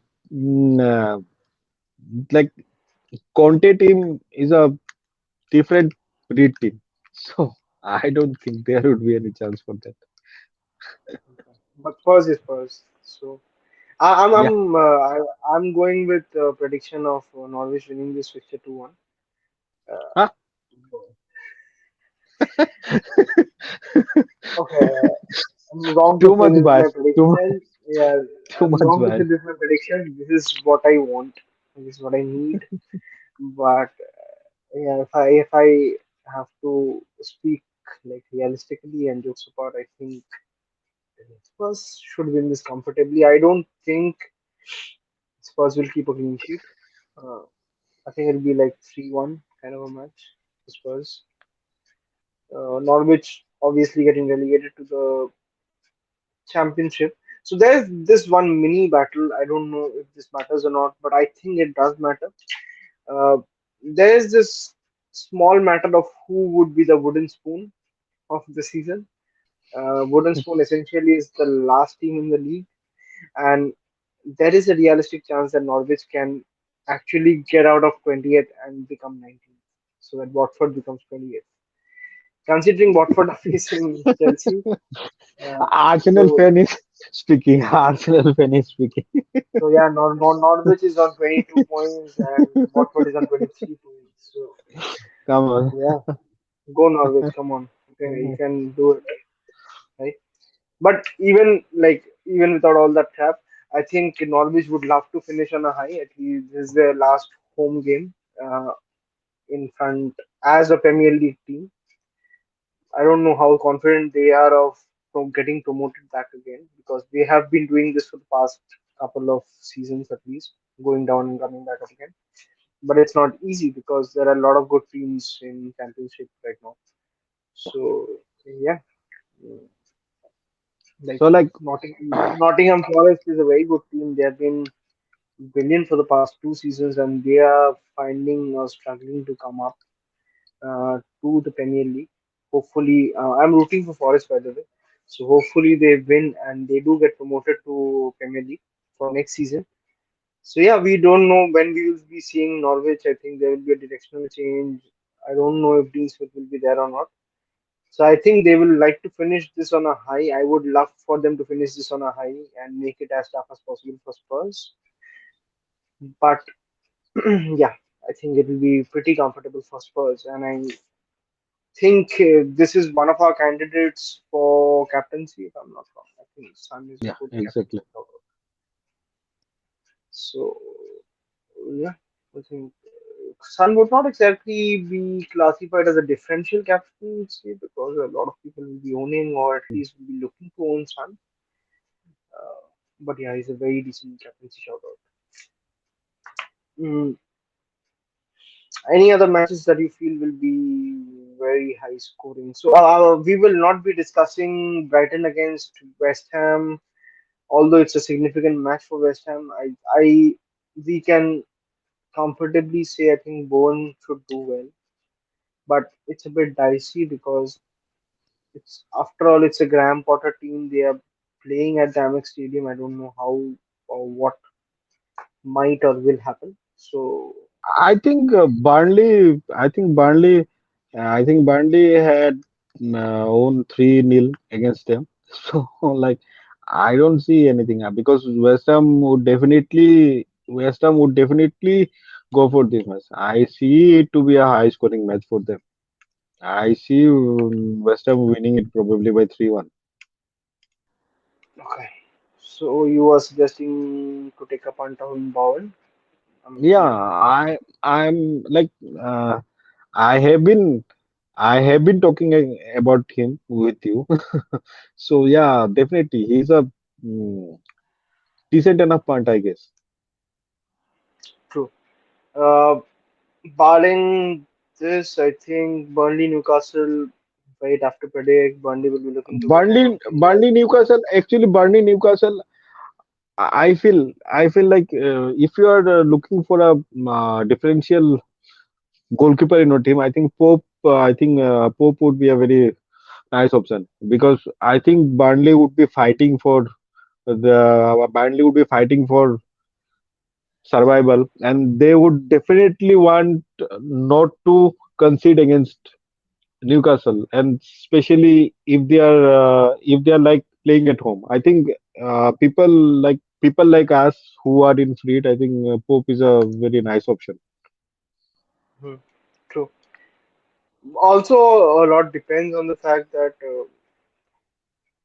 Speaker 2: like Conte team is a different breed team, so I don't think there would be any chance for that.
Speaker 1: Okay. But Spurs is Spurs. So,
Speaker 2: Yeah.
Speaker 1: I'm going with prediction of Norwich winning this fixture 2-1. Uh,
Speaker 2: Huh?
Speaker 1: okay, I'm wrong to
Speaker 2: Too
Speaker 1: say
Speaker 2: much
Speaker 1: this is my
Speaker 2: bias.
Speaker 1: prediction. Yeah,
Speaker 2: Too
Speaker 1: I'm
Speaker 2: much
Speaker 1: wrong to say
Speaker 2: bias.
Speaker 1: this is my prediction. This is what I want. This is what I need. But yeah, if I have to speak like realistically and jokes apart, I think Spurs should win this comfortably. I don't think Spurs will keep a clean sheet. Uh, I think it'll be like 3-1 kind of a match for Spurs. Norwich obviously getting relegated to the championship. So there's this one mini battle. I don't know if this matters or not, but I think it does matter. Uh, there's this small matter of who would be the wooden spoon of the season. Wooden spoon essentially is the last team in the league, and there is a realistic chance that Norwich can actually get out of 20th and become 19th, so that Watford becomes 28th. Considering Watford are facing Chelsea,
Speaker 2: Arsenal
Speaker 1: so
Speaker 2: fan is speaking. Arsenal fan is speaking.
Speaker 1: so yeah, Norwich is on 22 points and Watford is on 23 points. So
Speaker 2: Come on.
Speaker 1: yeah, go Norwich, come on, you can do it, right? But even without all that crap, I think Norwich would love to finish on a high. At least this is their last home game uh, in front as a Premier League team. I don't know how confident they are of from getting promoted back again because they have been doing this for the past couple of seasons at least, going down and coming back up again. But it's not easy because there are a lot of good teams in Championship right now. So yeah, mm, like
Speaker 2: So like,
Speaker 1: Nottingham Forest is a very good team. They have been brilliant for the past 2 seasons, and they are finding or struggling to come up to the Premier League. Hopefully, I'm rooting for Forest by the way. So hopefully they win and they do get promoted to Premier League for next season. So yeah, we don't know when we will be seeing Norwich. I think there will be a directional change. I don't know if Dean Smith will be there or not. So I think they will like to finish this on a high. I would love for them to finish this on a high and make it as tough as possible for Spurs. But yeah, I think it will be pretty comfortable for Spurs, and I think this is one of our candidates for captaincy. If I'm not wrong, I think Sun is a
Speaker 2: yeah,
Speaker 1: good captain
Speaker 2: exactly.
Speaker 1: to talk about. So yeah, I think Sun would not exactly be classified as a differential captaincy because a lot of people will be owning or at least will be looking to own Sun. But yeah, he's a very decent captaincy shout out. Mm, any other matches that you feel will be very high scoring? So we will not be discussing Brighton against West Ham, although it's a significant match for West Ham. We can comfortably say I think Bowen should do well, but it's a bit dicey because it's after all it's a Graham Potter team. They are playing at the Amex Stadium. I don't know how or what might or will happen. So
Speaker 2: I think Burnley. I think Burnley had won 3-0 against them. So like, I don't see anything because West Ham would definitely. West Ham would definitely go for this match. I see it to be a high scoring match for them. I see West Ham winning it probably by 3-1.
Speaker 1: Okay. So you are suggesting to take a punt on Bowen? I'm
Speaker 2: Yeah,
Speaker 1: assuming.
Speaker 2: I'm like uh, I have been I have been talking about him with you. So yeah, definitely he's a mm, decent enough punt, I guess.
Speaker 1: True. Uh, Barring this, I think Burnley, Newcastle, right after predict, Burnley will be looking to win. I don't think they
Speaker 2: Burnley Newcastle, actually Burnley Newcastle. I feel like if you are looking for a differential goalkeeper in your team, I think Pope would be a very nice option because I think Burnley would be fighting for survival, and they would definitely want not to concede against Newcastle, and especially if they are like playing at home. I think people like us who are in Fleet, I think Pope is a very nice option.
Speaker 1: will. True. Also, a lot depends on the fact that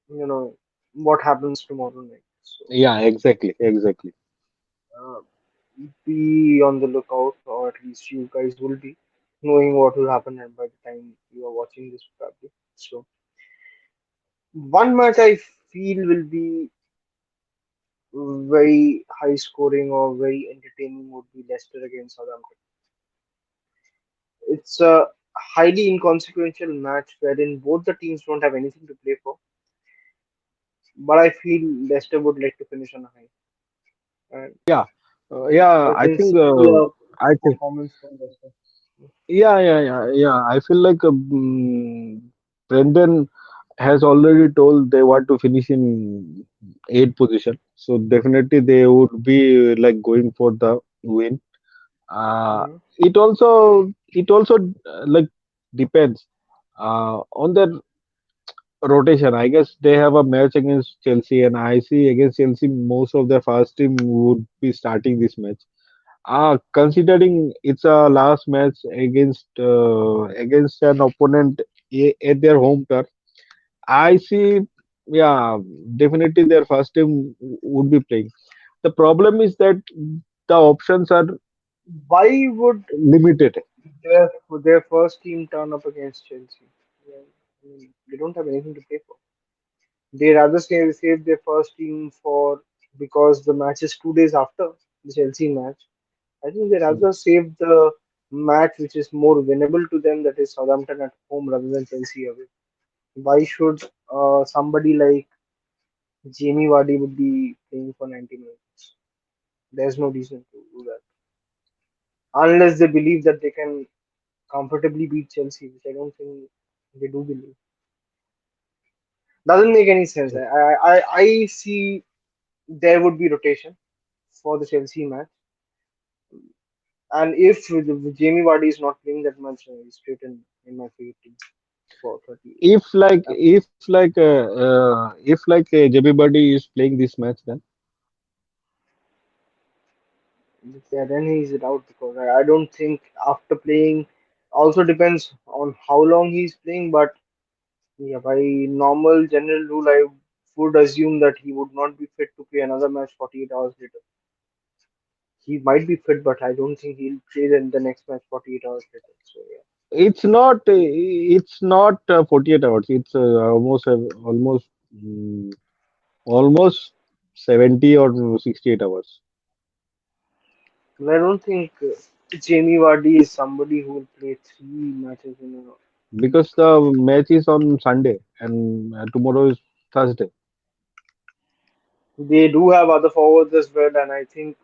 Speaker 1: you know what happens tomorrow night. So
Speaker 2: Yeah, exactly, exactly.
Speaker 1: uh, be on the lookout, or at least you guys will be knowing what will happen and by the time you are watching this probably. So one match I feel will be very high scoring or very entertaining would be Leicester against Southampton. It's a highly inconsequential match wherein both the teams don't have anything to play for, but I feel Leicester would like to finish on a high. And
Speaker 2: Yeah, yeah.
Speaker 1: I can see a
Speaker 2: I think
Speaker 1: performance from Leicester.
Speaker 2: yeah. I feel like Brendan has already told they want to finish in eighth position, so definitely they would be like going for the win. Uh,
Speaker 1: Mhm.
Speaker 2: it also like depends on their rotation. I guess they have a match against Chelsea, and I see against Chelsea most of their first team would be starting this match. Considering it's a last match against an opponent at their home turf, I see, yeah, definitely their first team would be playing. The problem is that the options are
Speaker 1: Why would
Speaker 2: limited.
Speaker 1: their first team turn up against Chelsea? Yeah, I mean, they don't have anything to play for. They rather save their first team for because the match is 2 days after the Chelsea match. I think they rather save the match which is more winnable to them, that is Southampton at home rather than Chelsea away. Why should somebody like Jamie Vardy would be playing for 90 minutes? There's no reason to do that unless they believe that they can comfortably beat Chelsea, which I don't think they do believe. Doesn't make any sense. I see there would be rotation for the Chelsea match, and if Jamie Vardy is not playing that much, he's straight in my favorite team for 30.
Speaker 2: If like
Speaker 1: Uh,
Speaker 2: everybody is playing this match, then
Speaker 1: yeah, then he's out because I don't think after playing also depends on how long he's playing, but yeah, by normal general rule, I would assume that he would not be fit to play another match 48 hours later. He might be fit, but I don't think he'll play the next match 48 hours later. So yeah,
Speaker 2: it's not 48 hours. It's mm, almost 70 or 68 hours
Speaker 1: and I don't think Jamie Vardy is somebody who will play 3 matches in a row.
Speaker 2: because the match is on Sunday and tomorrow is Thursday.
Speaker 1: They do have other forwards as well, and I think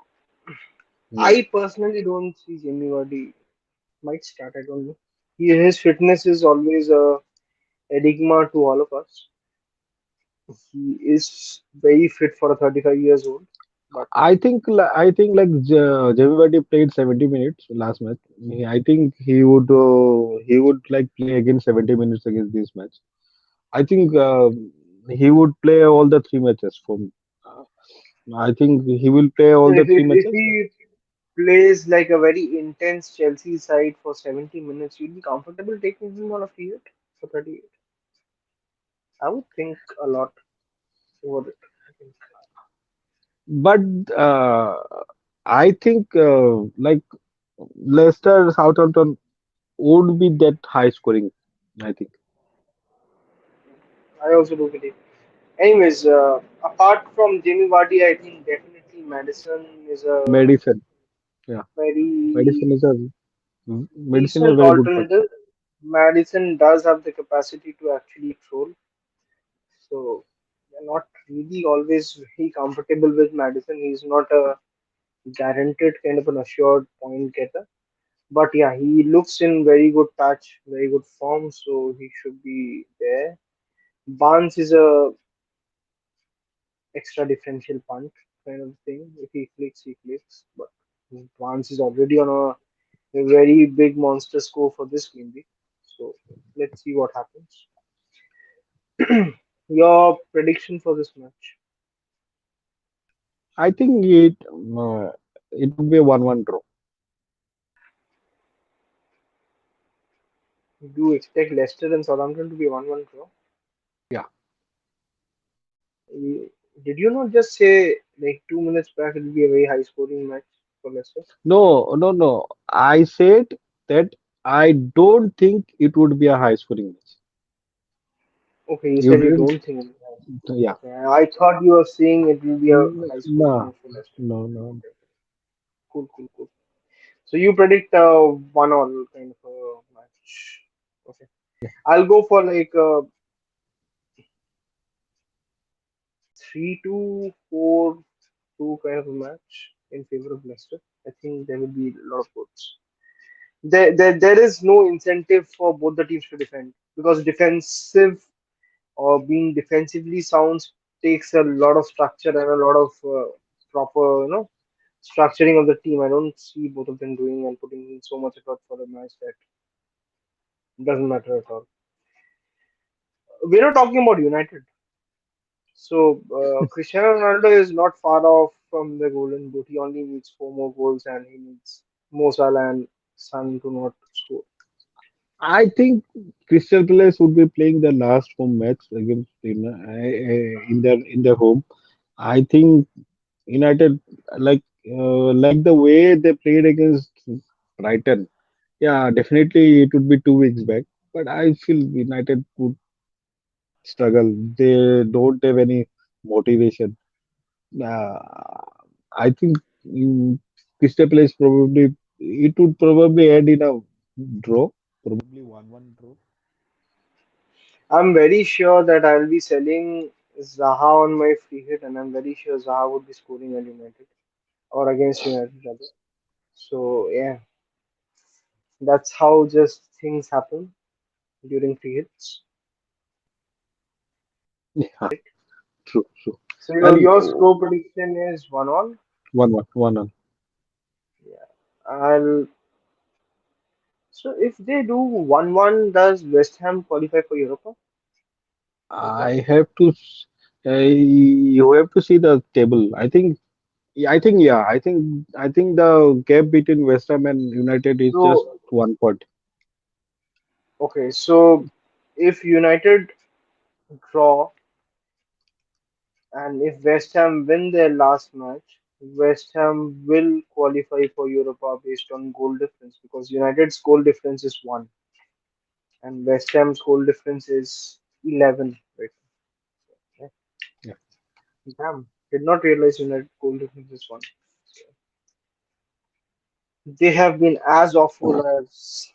Speaker 2: Hmm.
Speaker 1: I personally don't see Jamie Vardy might start. I don't know. His fitness is always a enigma to all of us. He is very fit for a 35 years old, but
Speaker 2: I think like Everybody played 70 minutes last match. I think he would like play again 70 minutes against this match. I think he would play all the three matches for me. I think he will play
Speaker 1: So
Speaker 2: all the three
Speaker 1: if
Speaker 2: matches.
Speaker 1: he plays like a very intense Chelsea side for 70 minutes, you'd be comfortable taking him on a free hit for 38. I would think a lot over it. I think.
Speaker 2: But uh, I think Leicester Southampton would be that high scoring. I think
Speaker 1: I also do believe. Anyways, apart from Jamie Vardy, I think definitely Madison is a
Speaker 2: Madison. Yeah,
Speaker 1: very
Speaker 2: Madison is a Madison is a
Speaker 1: decent
Speaker 2: very good purchase.
Speaker 1: alternative. Madison does have the capacity to actually troll, so you're not really always very comfortable with Madison. He's not a guaranteed kind of an assured point getter. But yeah, he looks in very good touch, very good form, so he should be there. Barnes is a extra differential punt kind of thing. If he clicks, he clicks. But Barnes is already on a very big monster score for this game week. So let's see what happens. Your prediction for this match?
Speaker 2: I think it would be a 1-1 draw.
Speaker 1: Do you expect Leicester and Southampton to be 1-1 draw?
Speaker 2: Yeah.
Speaker 1: Did you not just say like 2 minutes back it will be a very high scoring match for Leicester?
Speaker 2: No, no, no. I said that I don't think it would be a high scoring match.
Speaker 1: Okay, you
Speaker 2: You
Speaker 1: said you
Speaker 2: didn't.
Speaker 1: don't think it will be high.
Speaker 2: Yeah.
Speaker 1: Okay, I thought you were saying it will be a high scoring
Speaker 2: No,
Speaker 1: match for Leicester.
Speaker 2: no, no.
Speaker 1: Okay, cool, cool, cool. So you predict 1-all kind of a match. Okay, I'll go for like 3-2, 4-2 kind of a match in favor of Leicester. I think there will be a lot of goals. There is no incentive for both the teams to defend because defensive or being defensively sound takes a lot of structure and a lot of proper, structuring of the team. I don't see both of them doing and putting in so much effort for a match that doesn't matter at all. We're not talking about United. So Cristiano Ronaldo is not far off from the golden boot. He only needs four more goals and he needs Mo Salah and Son to not score.
Speaker 2: I think Crystal Palace would be playing their last home match against in their home. I think United like the way they played against Brighton. Yeah, definitely it would be 2 weeks back. But I feel United would struggle. They don't have any motivation. Uh, I think mm, Crystal Palace probably it would probably end in a draw, probably 1-1 draw.
Speaker 1: I'm very sure that I'll be selling Zaha on my free hit, and I'm very sure Zaha would be scoring at United or against United rather. So yeah, that's how just things happen during free hits.
Speaker 2: Yeah, true, true.
Speaker 1: So your
Speaker 2: And
Speaker 1: score prediction is 1-1.
Speaker 2: 1-1.
Speaker 1: Yeah, I'll. So if they do 1-1, does West Ham qualify for Europa? Like that?
Speaker 2: I have to. You have to see the table. I think the gap between West Ham and United is just
Speaker 1: So
Speaker 2: 1 point.
Speaker 1: okay, so if United draw and if West Ham win their last match, West Ham will qualify for Europa based on goal difference because United's goal difference is 1 and West Ham's goal difference is 11. Right? Yeah.
Speaker 2: Yeah.
Speaker 1: Damn, did not realize United goal difference is 1. They have been as awful as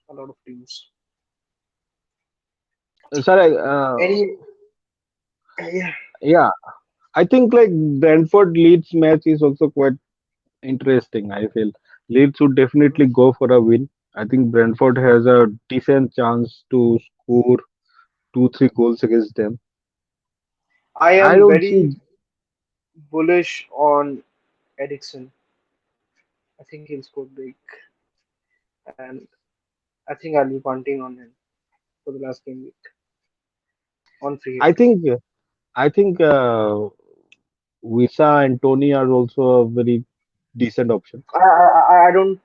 Speaker 1: a lot of teams.
Speaker 2: Sorry.
Speaker 1: Any, yeah,
Speaker 2: Yeah. I think like Brentford Leeds match is also quite interesting. I feel Leeds would definitely go for a win. I think Brentford has a decent chance to score 2-3 goals against them.
Speaker 1: I
Speaker 2: I
Speaker 1: am
Speaker 2: don't
Speaker 1: very
Speaker 2: see.
Speaker 1: bullish on Ericsson. I think he'll score big, and I think I'll be punting on him for the last game week on free hit.
Speaker 2: I think. I think. Visa and Tony are also a very decent option.
Speaker 1: I don't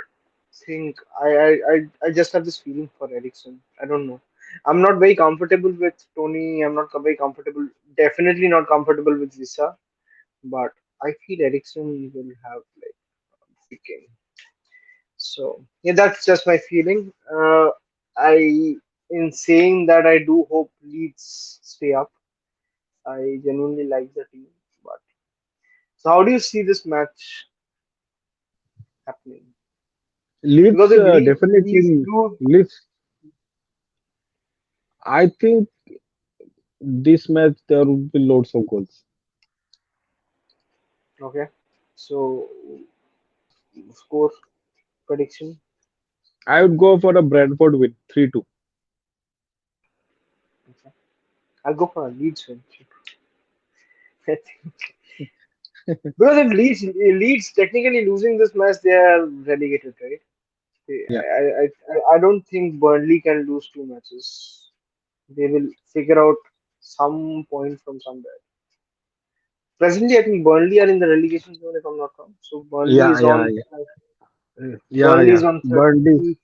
Speaker 1: think I just have this feeling for Ericsson. I don't know. I'm not very comfortable with Tony. I'm not very comfortable. Definitely not comfortable with Visa. But I feel Ericsson will have like big game. So yeah, that's just my feeling. I in saying that I do hope Leeds stay up. I genuinely like the team. But so how do you see this match happening? Because
Speaker 2: Leeds
Speaker 1: if Leeds
Speaker 2: definitely
Speaker 1: do
Speaker 2: Leeds. I think this match there will be loads of goals.
Speaker 1: okay, so score prediction.
Speaker 2: I would go for a Brentford win 3-2.
Speaker 1: Okay. I'll go for a Leeds win. I think because if Leeds technically losing this match, they are relegated, right?
Speaker 2: Yeah,
Speaker 1: I don't think Burnley can lose two matches. They will figure out some point from somewhere. Presently, I think Burnley are in the relegation zone, if I'm not wrong. So
Speaker 2: yeah, yeah, yeah, yeah,
Speaker 1: Burnley
Speaker 2: yeah.
Speaker 1: is on
Speaker 2: Burnley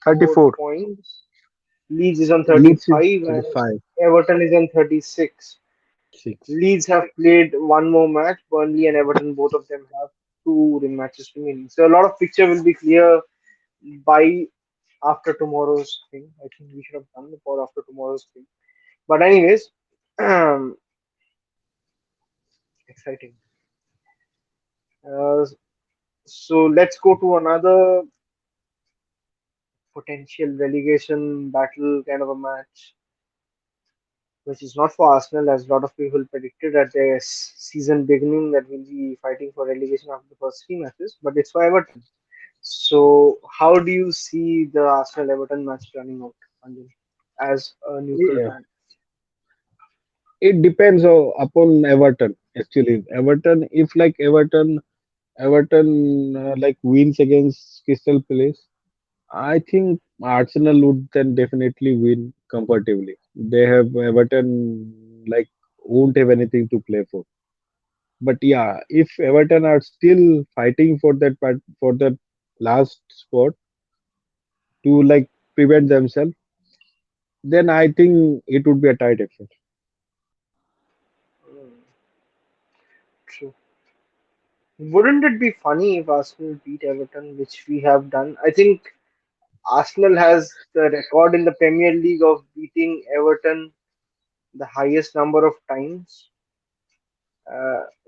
Speaker 1: 34
Speaker 2: 34,
Speaker 1: points. Leeds is on
Speaker 2: Leeds is
Speaker 1: 35, and
Speaker 2: 35,
Speaker 1: Everton is on 36.
Speaker 2: 6.
Speaker 1: Leeds have played one more match. Burnley and Everton, both of them have two matches remaining. So a lot of picture will be clear by after tomorrow's thing. I think we should have done the poll after tomorrow's thing. But anyways, exciting. Uh, so let's go to another potential relegation battle kind of a match, which is not for Arsenal, as a lot of people predicted at the season beginning that we'll be fighting for relegation after the first three matches, but it's for Everton. So, how do you see the Arsenal Everton match turning out, Anjan, as a neutral
Speaker 2: Yeah,
Speaker 1: fan?
Speaker 2: it depends upon Everton. Actually, Everton, if like Everton like wins against Crystal Palace, I think Arsenal would then definitely win comfortably. They have Everton like won't have anything to play for. But yeah, if Everton are still fighting for that part, for that last spot to like prevent themselves, then I think it would be a tight affair.
Speaker 1: Hmm, true. Wouldn't it be funny if Arsenal beat Everton, which we have done? I think Arsenal has the record in the Premier League of beating Everton the highest number of times.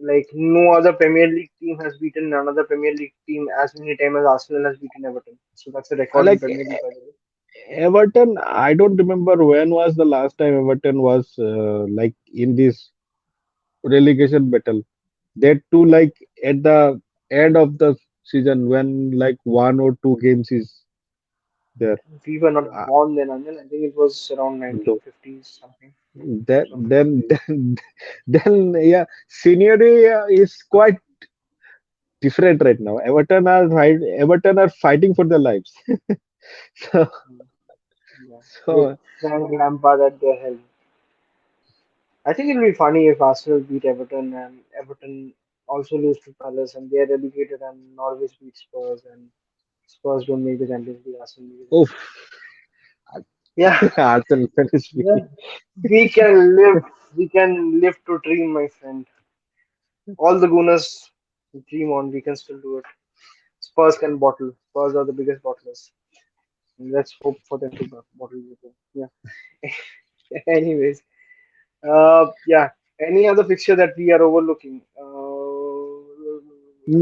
Speaker 1: Like no other Premier League team has beaten another Premier League team as many times as Arsenal has beaten Everton. So that's a
Speaker 2: I
Speaker 1: record in
Speaker 2: like
Speaker 1: Premier League, by the way.
Speaker 2: Everton. I don't remember when was the last time Everton was like in this relegation battle. That too, like at the end of the season when like one or two games is there.
Speaker 1: We were not
Speaker 2: Uh,
Speaker 1: born then, Anil. I think it was around
Speaker 2: no.
Speaker 1: 1950s something.
Speaker 2: Then,
Speaker 1: Something.
Speaker 2: then, then, yeah, scenery is quite different right now. Everton are fighting for their lives. So,
Speaker 1: Mm, yeah. With
Speaker 2: so
Speaker 1: Frank Lampard at their helm. I think it'll be funny if Arsenal beat Everton and Everton also lose to Palace and they're relegated and Norwich beat Spurs and Spurs don't make the Champions League. Arsenal make the
Speaker 2: oh,
Speaker 1: Champions League. Yeah,
Speaker 2: Arsenal fans
Speaker 1: yeah. We can live to dream, my friend. All the Gunners dream on. We can still do it. Spurs can bottle. Spurs are the biggest bottlers. Let's hope for them to bottle it. Yeah. Anyways, yeah. Any other fixture that we are overlooking?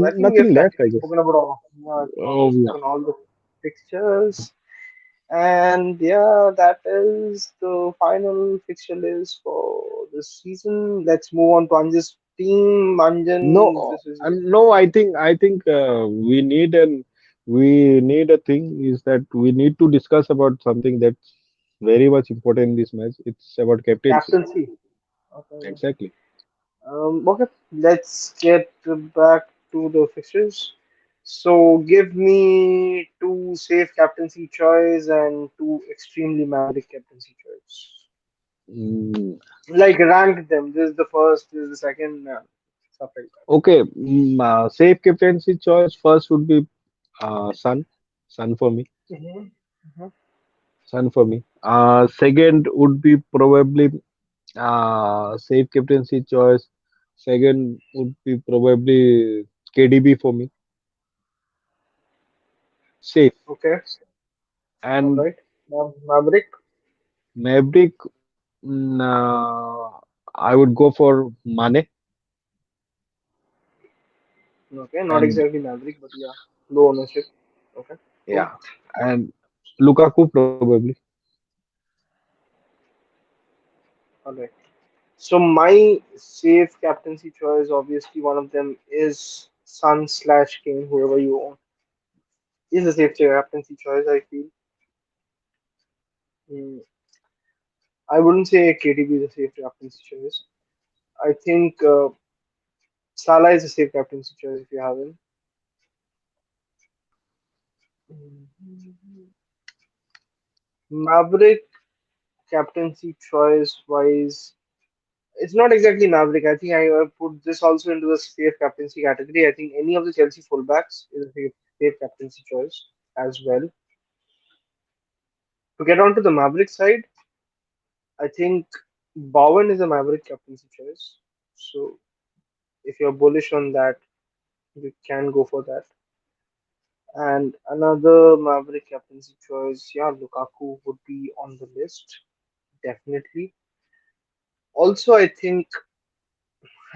Speaker 1: I think we have
Speaker 2: nothing left, I
Speaker 1: practically
Speaker 2: guess.
Speaker 1: spoken about all. I think we
Speaker 2: Oh
Speaker 1: have
Speaker 2: yeah.
Speaker 1: spoken all the fixtures, and yeah, that is the final fixture list for this season. Let's move on to Anjan's team. Anjan,
Speaker 2: No,
Speaker 1: this is your
Speaker 2: no. I think we need a thing is that we need to discuss about something that's very much important in this match. It's about captaincy.
Speaker 1: captaincy. Okay.
Speaker 2: Exactly.
Speaker 1: Okay, let's get back to the fixtures. So give me two safe captaincy choice and two extremely maverick captaincy choice.
Speaker 2: Mm,
Speaker 1: Like rank them. This is the first. This is the second. stuff like that.
Speaker 2: Okay, safe captaincy choice first would be Sun, Sun for me,
Speaker 1: Mm-hmm. Mm-hmm.
Speaker 2: Sun for me. Second would be probably safe captaincy choice. Second would be probably KDB for me, safe.
Speaker 1: Okay, all
Speaker 2: And
Speaker 1: right. Maverick.
Speaker 2: Maverick, I would go for Mane
Speaker 1: Okay, not
Speaker 2: and
Speaker 1: exactly Maverick, but yeah, low ownership. Okay, cool.
Speaker 2: yeah, and Lukaku probably.
Speaker 1: All right. So my safe captaincy choice, obviously, one of them is Sun slash Kane, whoever you own, is a safe captaincy choice. I feel. Mm, I wouldn't say KDB is a safe captaincy choice. I think Salah is a safe captaincy choice if you haven't. Mhm. Maverick captaincy choice wise, it's not exactly Maverick. I think I put this also into the safe captaincy category. I think any of the Chelsea fullbacks is a safe captaincy choice as well. To get on to the Maverick side, I think Bowen is a Maverick captaincy choice. So if you're bullish on that, you can go for that. And another Maverick captaincy choice, yeah, Lukaku would be on the list, definitely. Also, I think,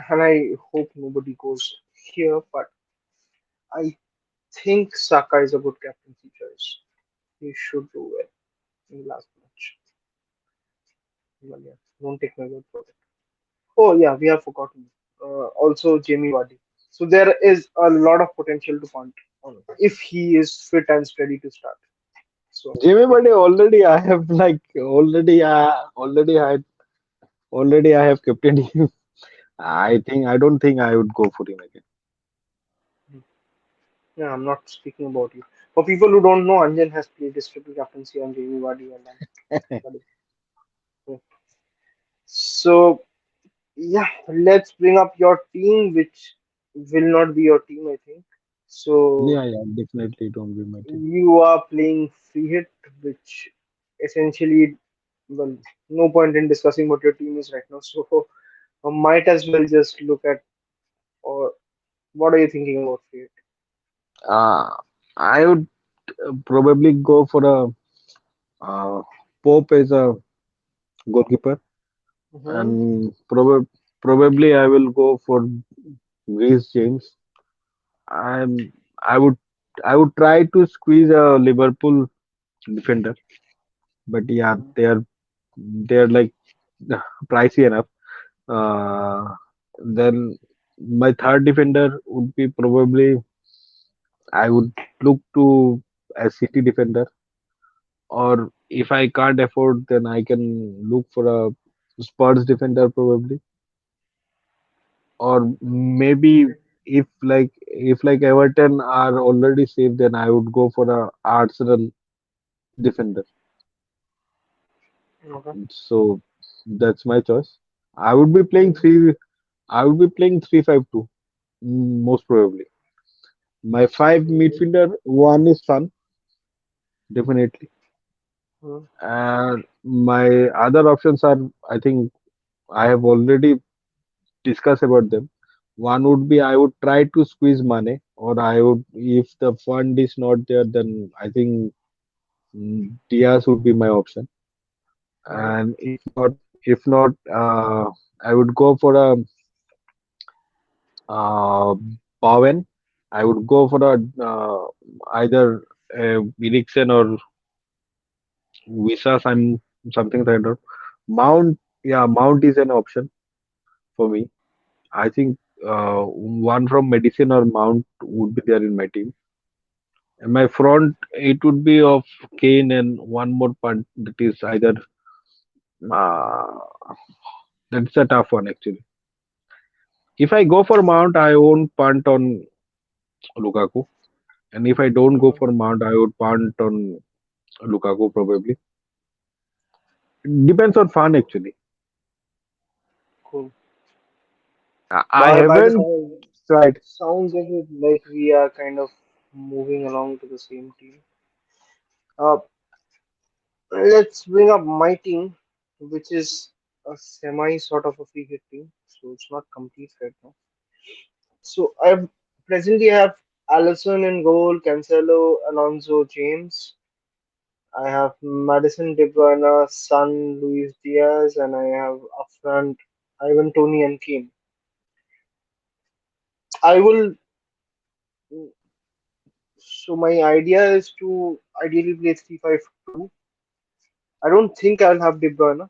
Speaker 1: and I hope nobody goes here, but I think Saka is a good captaincy choice. He should do well in the last match. Well, yeah, don't take my word for it. Oh, yeah, we have forgotten. Also, Jamie Vardy. So there is a lot of potential to punt on if he is fit and steady to start. So,
Speaker 2: Jimmy
Speaker 1: yeah.
Speaker 2: Vardy already I have like already I have captained him. I don't think I would go for him again.
Speaker 1: Yeah, I'm not speaking about you. For people who don't know, Anjan has played his triple captaincy on Jamie Vardy and that is cool. So yeah, let's bring up your team, which will not be your team, I think. So
Speaker 2: Yeah, yeah, definitely don't be my team.
Speaker 1: you are playing free hit, which essentially, well, no point in discussing what your team is right now. So might as well just look at, or what are you thinking about free hit?
Speaker 2: Uh, I would probably go for a Pope as a goalkeeper,
Speaker 1: Mm-hmm.
Speaker 2: and probably I will go for Reece James. I'm I would I would try to squeeze a Liverpool defender, but yeah, they are like pricey enough. Then my third defender would be probably I would look to a City defender, or if I can't afford, then I can look for a Spurs defender probably, or maybe if Everton are already safe, then I would go for a Arsenal defender.
Speaker 1: Okay.
Speaker 2: So that's my choice. I would be playing
Speaker 1: Mm-hmm.
Speaker 2: three. I would be playing 3-5-2 most probably. My five
Speaker 1: Okay.
Speaker 2: midfielder, one is Sun, definitely.
Speaker 1: Mm-hmm.
Speaker 2: And my other options are, I think I have already discussed about them. One would be I would try to squeeze money, or I would, if the fund is not there, then I think Diaz would be my option.
Speaker 1: Mm-hmm.
Speaker 2: And if not, I would go for a uh, Bowen. I would go for a either Eriksen or Visa, something like that. Mount, yeah, Mount is an option for me. I think one from Medicine or Mount would be there in my team. And my front, it would be of Kane and one more punt that is either uh, that's a tough one actually. If I go for Mount, I won't punt on Lukaku, and if I don't go
Speaker 1: Mm-hmm.
Speaker 2: for Mount, I would punt on Lukaku probably. Depends on fun actually.
Speaker 1: Cool.
Speaker 2: I
Speaker 1: By the
Speaker 2: haven't tried.
Speaker 1: sounds of it, like we are kind of moving along to the same team. Uh, let's bring up my team, which is a semi sort of a free hit team, so it's not complete right now. So I presently have Allison in goal, Cancelo, Alonso, James. I have Madison De Bruyne, Son, Luis Diaz, and I have up front Ivan Tony and Kane. I will. So my idea is to ideally play 3-5-2. I don't think I'll have De Bruyne,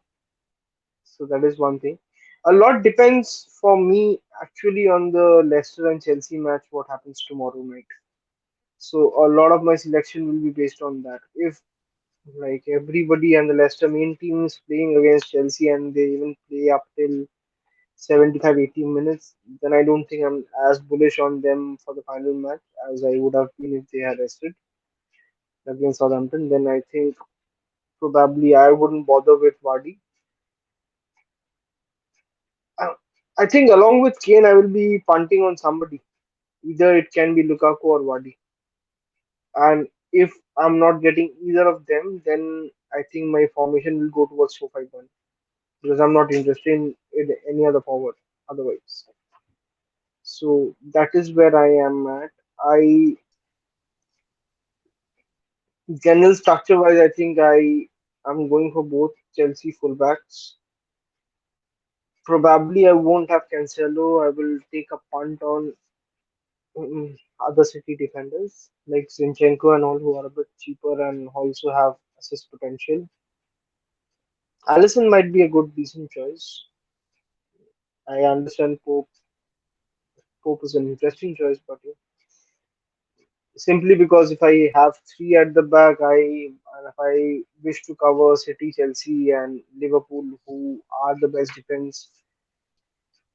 Speaker 1: so that is one thing. A lot depends for me actually on the Leicester and Chelsea match. What happens tomorrow night? So a lot of my selection will be based on that. If like everybody and the Leicester main team is playing against Chelsea and they even play up till 75-80 minutes, then I don't think I'm as bullish on them for the final match as I would have been if they had rested against Southampton. Then I think probably I wouldn't bother with Vardy. Uh, I think along with Kane, I will be punting on somebody. Either it can be Lukaku or Vardy. And if I'm not getting either of them, then I think my formation will go towards 4-5-1 because I'm not interested in any other forward otherwise. So that is where I am at. I general structure wise, I think I'm going for both Chelsea fullbacks. Probably I won't have Cancelo. I will take a punt on other City defenders like Zinchenko and all who are a bit cheaper and also have assist potential. Allison might be a good decent choice. I understand Pope is an interesting choice, but yeah, simply because if I have three at the back, and if I wish to cover City, Chelsea, and Liverpool, who are the best defense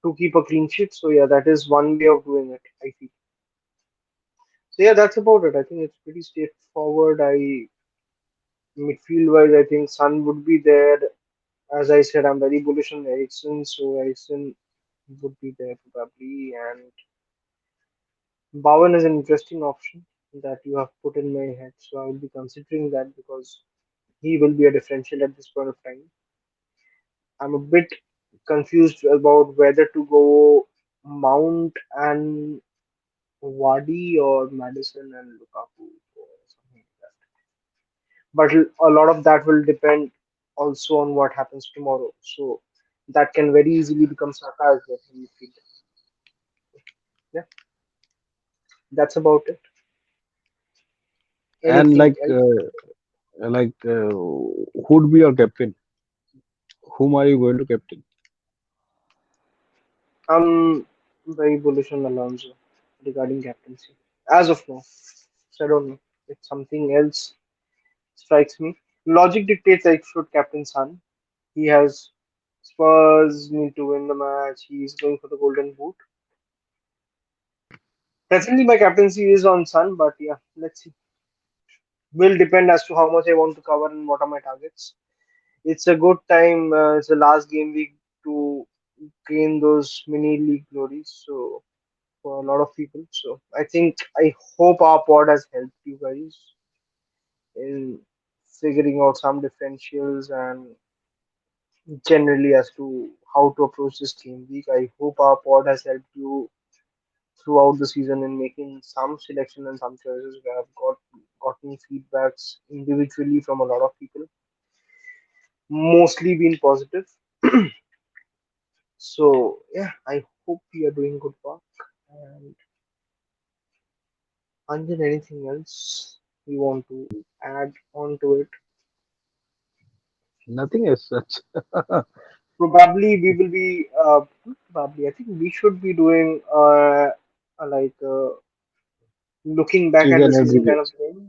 Speaker 1: to keep a clean sheet. So yeah, that is one way of doing it. I feel. So yeah, that's about it. I think it's pretty straightforward. I midfield wise, I think Sun would be there. As I said, I'm very bullish on Ericsson, so Ericsson would be there probably. And Bowen is an interesting option that you have put in my head, so I will be considering that because he will be a differential at this point of time. I'm a bit confused about whether to go Mount and Wadi or Madison and Lukaku or something like that. But a lot of that will depend also on what happens tomorrow. So that can very easily become Saka as well in midfield. Yeah, that's about it.
Speaker 2: And
Speaker 1: Anything else?
Speaker 2: who'd be your captain? Whom are you going to captain?
Speaker 1: I'm very bullish on Alonso regarding captaincy as of now. So I don't know if something else strikes me. Logic dictates I should captain Son. He has Spurs need to win the match. He's going for the golden boot. Definitely my captaincy is on Sun, but yeah, let's see. Will depend as to how much I want to cover and what are my targets. It's a good time. It's the last game week to gain those mini league glories. So for a lot of people, so I hope our pod has helped you guys in figuring out some differentials and generally as to how to approach this game week. I hope our pod has helped you throughout the season in making some selection and some choices. We have gotten feedbacks individually from a lot of people, mostly been positive. So yeah, I hope we are doing good work. And Anjan, anything else you want to add on to it?
Speaker 2: Nothing as such.
Speaker 1: Probably we will be not probably I think we should be doing like looking back at the
Speaker 2: Season
Speaker 1: season kind
Speaker 2: aggregate.
Speaker 1: of thing.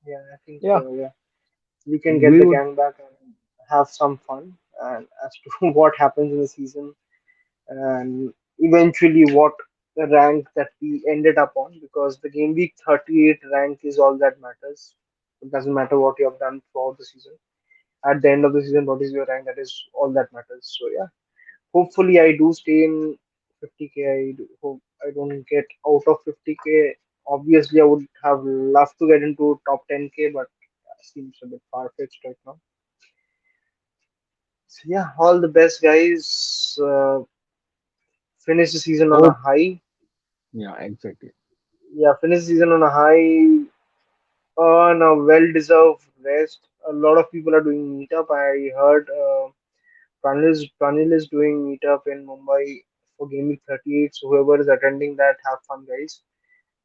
Speaker 1: Yeah, I think
Speaker 2: Yeah,
Speaker 1: yeah, we can get
Speaker 2: we
Speaker 1: the
Speaker 2: would.
Speaker 1: gang back and have some fun and as to what happens in the season and eventually what the rank that we ended up on because the game week 38 rank is all that matters. It doesn't matter what you have done throughout the season. At the end of the season, what is your rank? That is all that matters. So yeah, hopefully I do stay in 50k. Hope I don't get out of 50k. Obviously, I would have loved to get into top 10k, but seems a bit far fetched right now. So yeah, all the best, guys. Finish the season on a
Speaker 2: Hope,
Speaker 1: high.
Speaker 2: yeah, exactly.
Speaker 1: Yeah, finish the season on a high. On a well-deserved rest. A lot of people are doing meetup. I heard Pranil is doing meetup in Mumbai for Gameweek 38. So whoever is attending that, have fun, guys.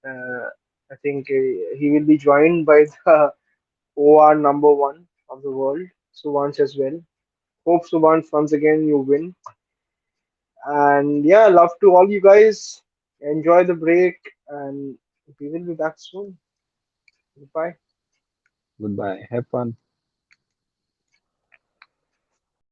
Speaker 1: Uh, I think he will be joined by the OR number one of the world, Suvansh as well. Hope Suvansh once again you win. And yeah, love to all you guys. Enjoy the break, and we will be back soon. Goodbye.
Speaker 2: Goodbye. Have fun.